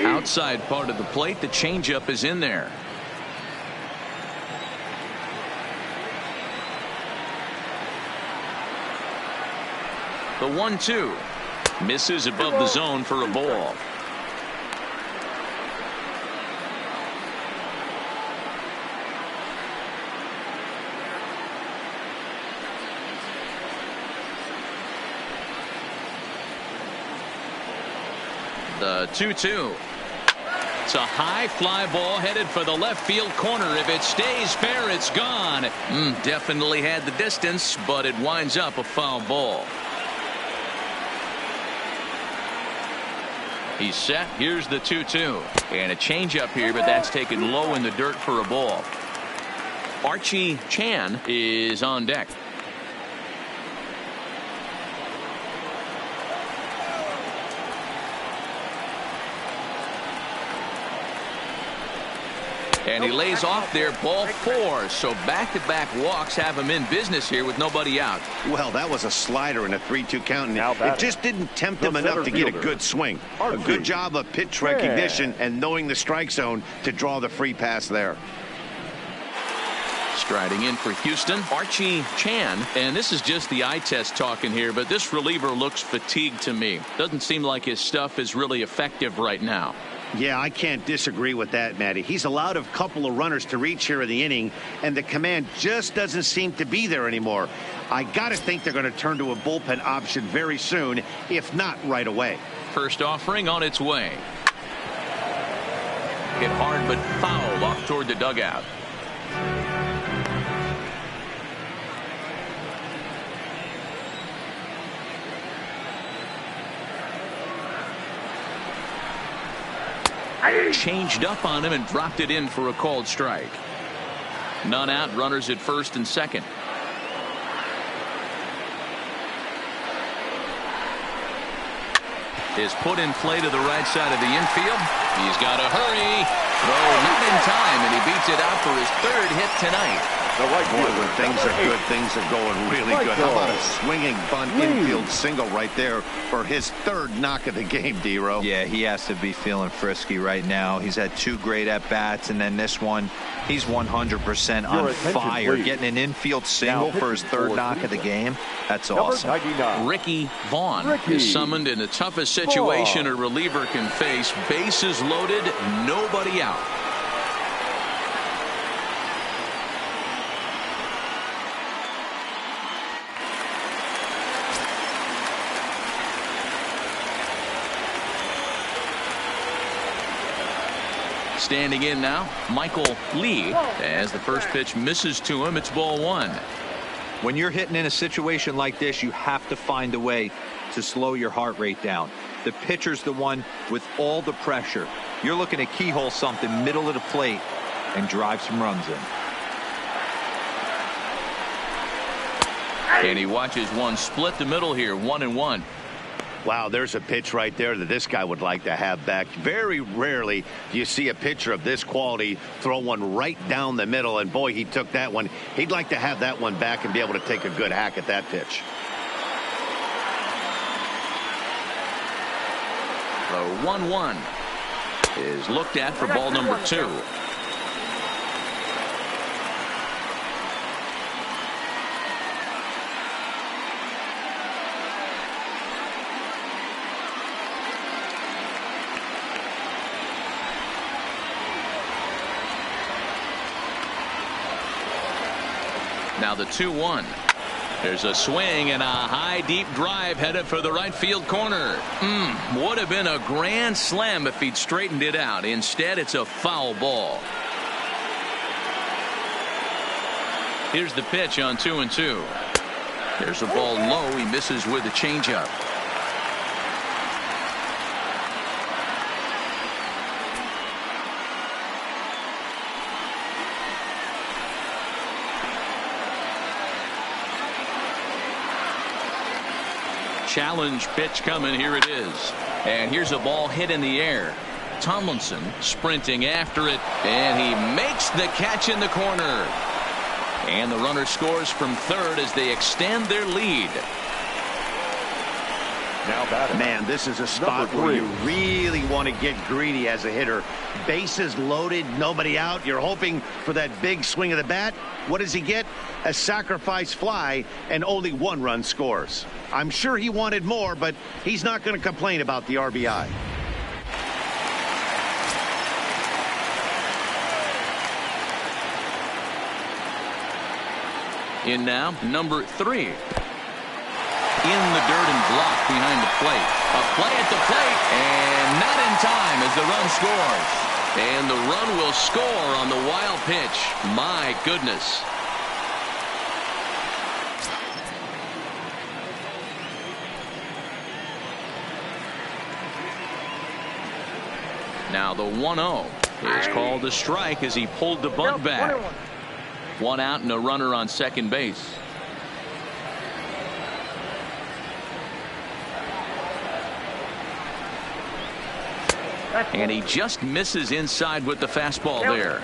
Outside part of the plate, the changeup is in there. The 1-2 misses above the zone for a ball. The 2-2. It's a high fly ball headed for the left field corner. If it stays fair, it's gone. Definitely had the distance, but it winds up a foul ball. He's set. Here's the 2-2. And a changeup here, but that's taken low in the dirt for a ball. Archie Chan is on deck. And he lays off there, ball 4. So back-to-back walks have him in business here with nobody out. Well, that was a slider in a 3-2 count, and it just didn't tempt him enough to get a good swing. A good job of pitch recognition and knowing the strike zone to draw the free pass there. Striding in for Houston, Archie Chan. And this is just the eye test talking here, but this reliever looks fatigued to me. Doesn't seem like his stuff is really effective right now. Yeah, I can't disagree with that, Matty. He's allowed a couple of runners to reach here in the inning, and the command just doesn't seem to be there anymore. I got to think they're going to turn to a bullpen option very soon, if not right away. First offering on its way. Hit hard but foul off toward the dugout. changed up on him and dropped it in for a called strike. None out, runners at first and second. Is put in play to the right side of the infield. He's got to hurry. No, not in time, and he beats it out for his third hit tonight. Boy, when things are good, things are going really good. How about a swinging bunt infield single right there for his third knock of the game, D-Row? Yeah, he has to be feeling frisky right now. He's had 2 great at-bats, and then this one, he's 100% on fire. Getting an infield single for his third knock of the game, that's awesome. Ricky Vaughn is summoned in the toughest situation a reliever can face. Bases loaded, nobody out. Standing in now, Michael Lee, as the first pitch misses to him. It's ball 1. When you're hitting in a situation like this, you have to find a way to slow your heart rate down. The pitcher's the one with all the pressure. You're looking to keyhole something middle of the plate and drive some runs in. And he watches one split the middle here, 1-1. Wow, there's a pitch right there that this guy would like to have back. Very rarely do you see a pitcher of this quality throw one right down the middle, and boy, he took that one. He'd like to have that one back and be able to take a good hack at that pitch. The 1-1 is looked at for ball number 2. Now the 2-1. There's a swing and a high deep drive headed for the right field corner. Would have been a grand slam if he'd straightened it out. Instead, it's a foul ball. Here's the pitch on 2-2. There's a ball low. He misses with a changeup. Challenge pitch coming. Here it is. And here's a ball hit in the air. Tomlinson sprinting after it, and he makes the catch in the corner. And the runner scores from third as they extend their lead. Now batting. Man, this is a spot where you really want to get greedy as a hitter. Bases loaded, nobody out. You're hoping for that big swing of the bat. What does he get? A sacrifice fly, and only 1 run scores. I'm sure he wanted more, but he's not going to complain about the RBI. In now, number 3. In the dirt and blocked behind the plate. A play at the plate, and not in time as the run scores. And the run will score on the wild pitch. My goodness. Now the 1-0 is called a strike as he pulled the bunt back. 1 out and a runner on second base. And he just misses inside with the fastball there.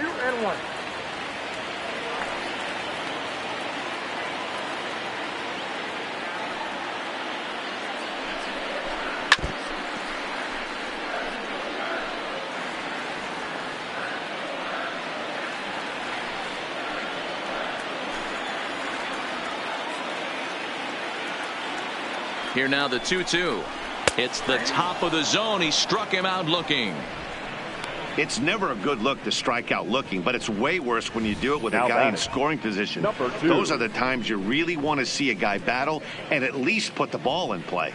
Here now the 2-2. It's the top of the zone. He struck him out looking. It's never a good look to strike out looking, but it's way worse when you do it with a guy in scoring position. Those are the times you really want to see a guy battle and at least put the ball in play.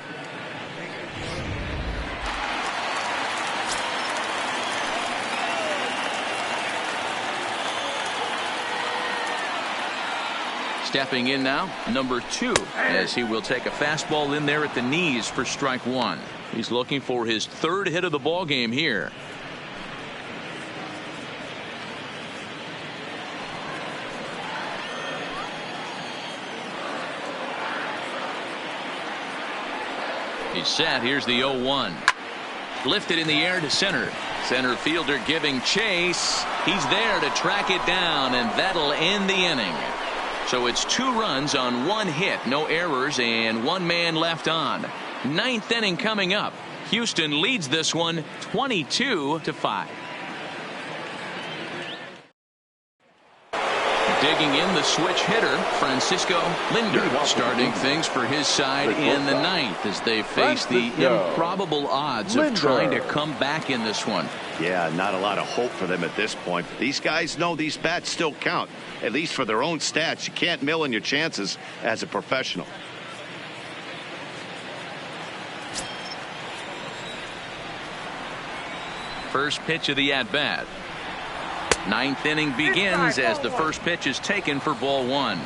Stepping in now, number 2, as he will take a fastball in there at the knees for strike 1. He's looking for his third hit of the ball game here. He's set. Here's the 0-1. Lifted in the air to center. Center fielder giving chase. He's there to track it down, and that'll end the inning. So it's 2 runs on 1 hit, no errors, and 1 man left on. 9th inning coming up. Houston leads this one 22-5. Digging in, the switch hitter, Francisco Lindor, starting things for his side in the 9th as they face the improbable odds of trying to come back in this one. Yeah, not a lot of hope for them at this point. These guys know these bats still count, at least for their own stats. You can't mill in your chances as a professional. First pitch of the at-bat. 9th inning begins as the first pitch is taken for ball 1.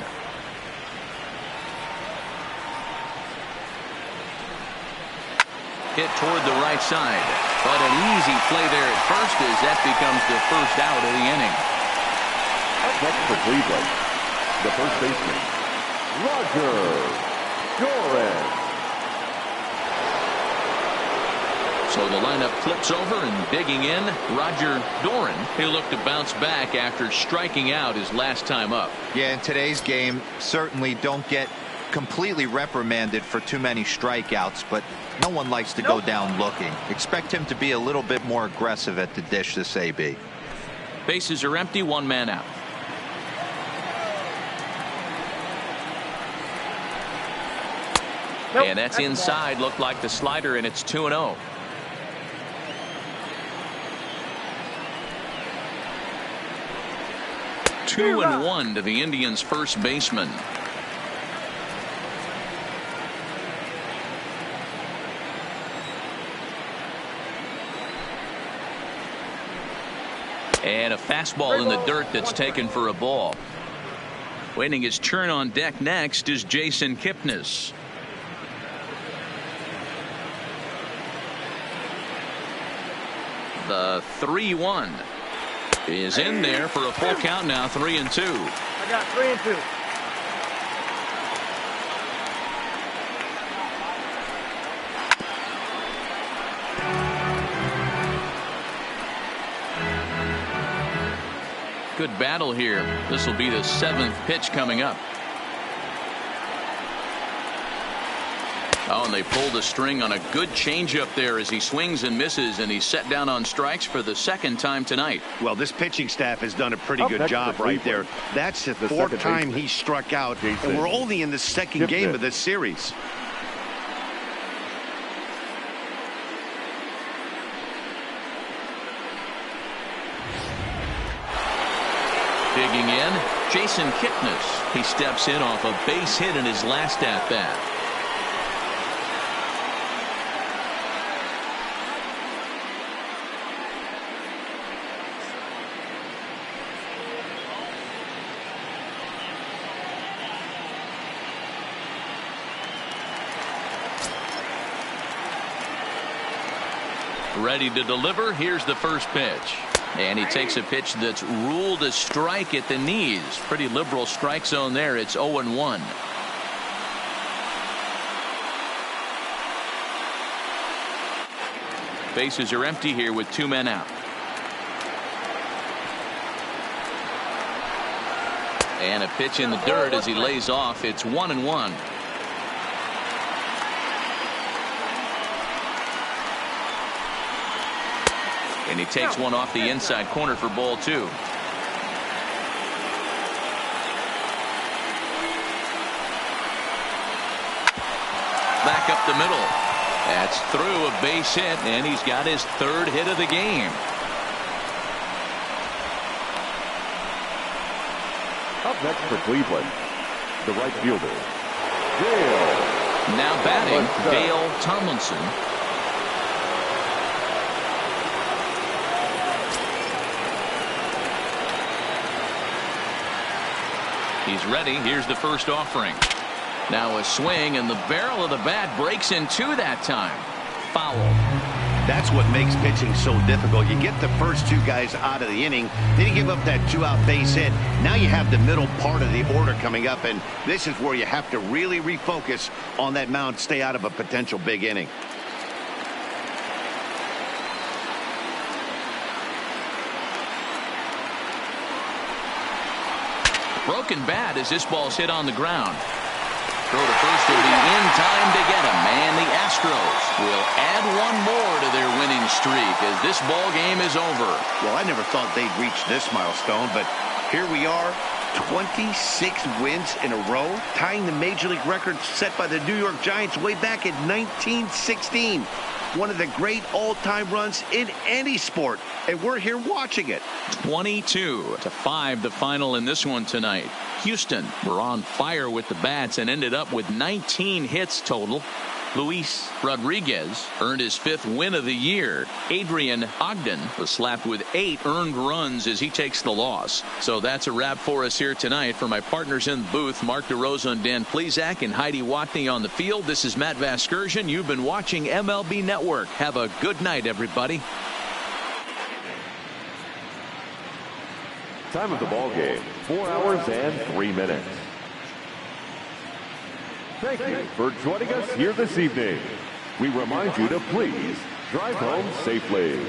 Hit toward the right side, but an easy play there at first as that becomes the first out of the inning. Next for Cleveland, the first baseman, Roger Doran. So the lineup flips over, and digging in, Roger Doran. He'll look to bounce back after striking out his last time up. Yeah, in today's game, certainly don't get completely reprimanded for too many strikeouts, but no one likes to go down looking. Expect him to be a little bit more aggressive at the dish this AB. Bases are empty, 1 man out. And that's inside. Looked like the slider, and it's 2-0. Two and 1 to the Indians' first baseman. And a fastball in the dirt that's taken for a ball. Waiting his turn on deck next is Jason Kipnis. The 3-1 is in there for a full count now. 3-2. I got 3-2. Good battle here. This will be the 7th pitch coming up. Oh, and they pulled the string on a good changeup there as he swings and misses, and he's set down on strikes for the 2nd time tonight. Well, this pitching staff has done a pretty good job right there. That's the 4th time he struck out, and we're only in the 2nd game of this series. Digging in, Jason Kipnis. He steps in off a base hit in his last at-bat. Ready to deliver. Here's the first pitch. And he takes a pitch that's ruled a strike at the knees. Pretty liberal strike zone there. It's 0-1. Bases are empty here with 2 men out. And a pitch in the dirt as he lays off. It's 1-1. And he takes one off the inside corner for ball 2. Back up the middle. That's through a base hit, and he's got his 3rd hit of the game. Up next for Cleveland, the right fielder, Dale. Now batting, Dale Tomlinson. He's ready. Here's the first offering. Now a swing, and the barrel of the bat breaks in 2 that time. Foul. That's what makes pitching so difficult. You get the first two guys out of the inning, then you give up that two-out base hit. Now you have the middle part of the order coming up, and this is where you have to really refocus on that mound, stay out of a potential big inning. Broken bat as this ball's hit on the ground. Throw to first will be in time to get him, and the Astros will add one more to their winning streak as this ball game is over. Well, I never thought they'd reach this milestone, but here we are, 26 wins in a row, tying the Major League record set by the New York Giants way back in 1916. One of the great all-time runs in any sport, and we're here watching it. 22-5 the final in this one tonight. Houston were on fire with the bats and ended up with 19 hits total. Luis Rodriguez earned his 5th win of the year. Adrian Ogden was slapped with 8 earned runs as he takes the loss. So that's a wrap for us here tonight. For my partners in the booth, Mark DeRosa and Dan Plesac and Heidi Watney on the field, this is Matt Vasgersian. You've been watching MLB Network. Have a good night, everybody. Time of the ball game, 4 hours and 3 minutes. Thank you for joining us here this evening. We remind you to please drive home safely.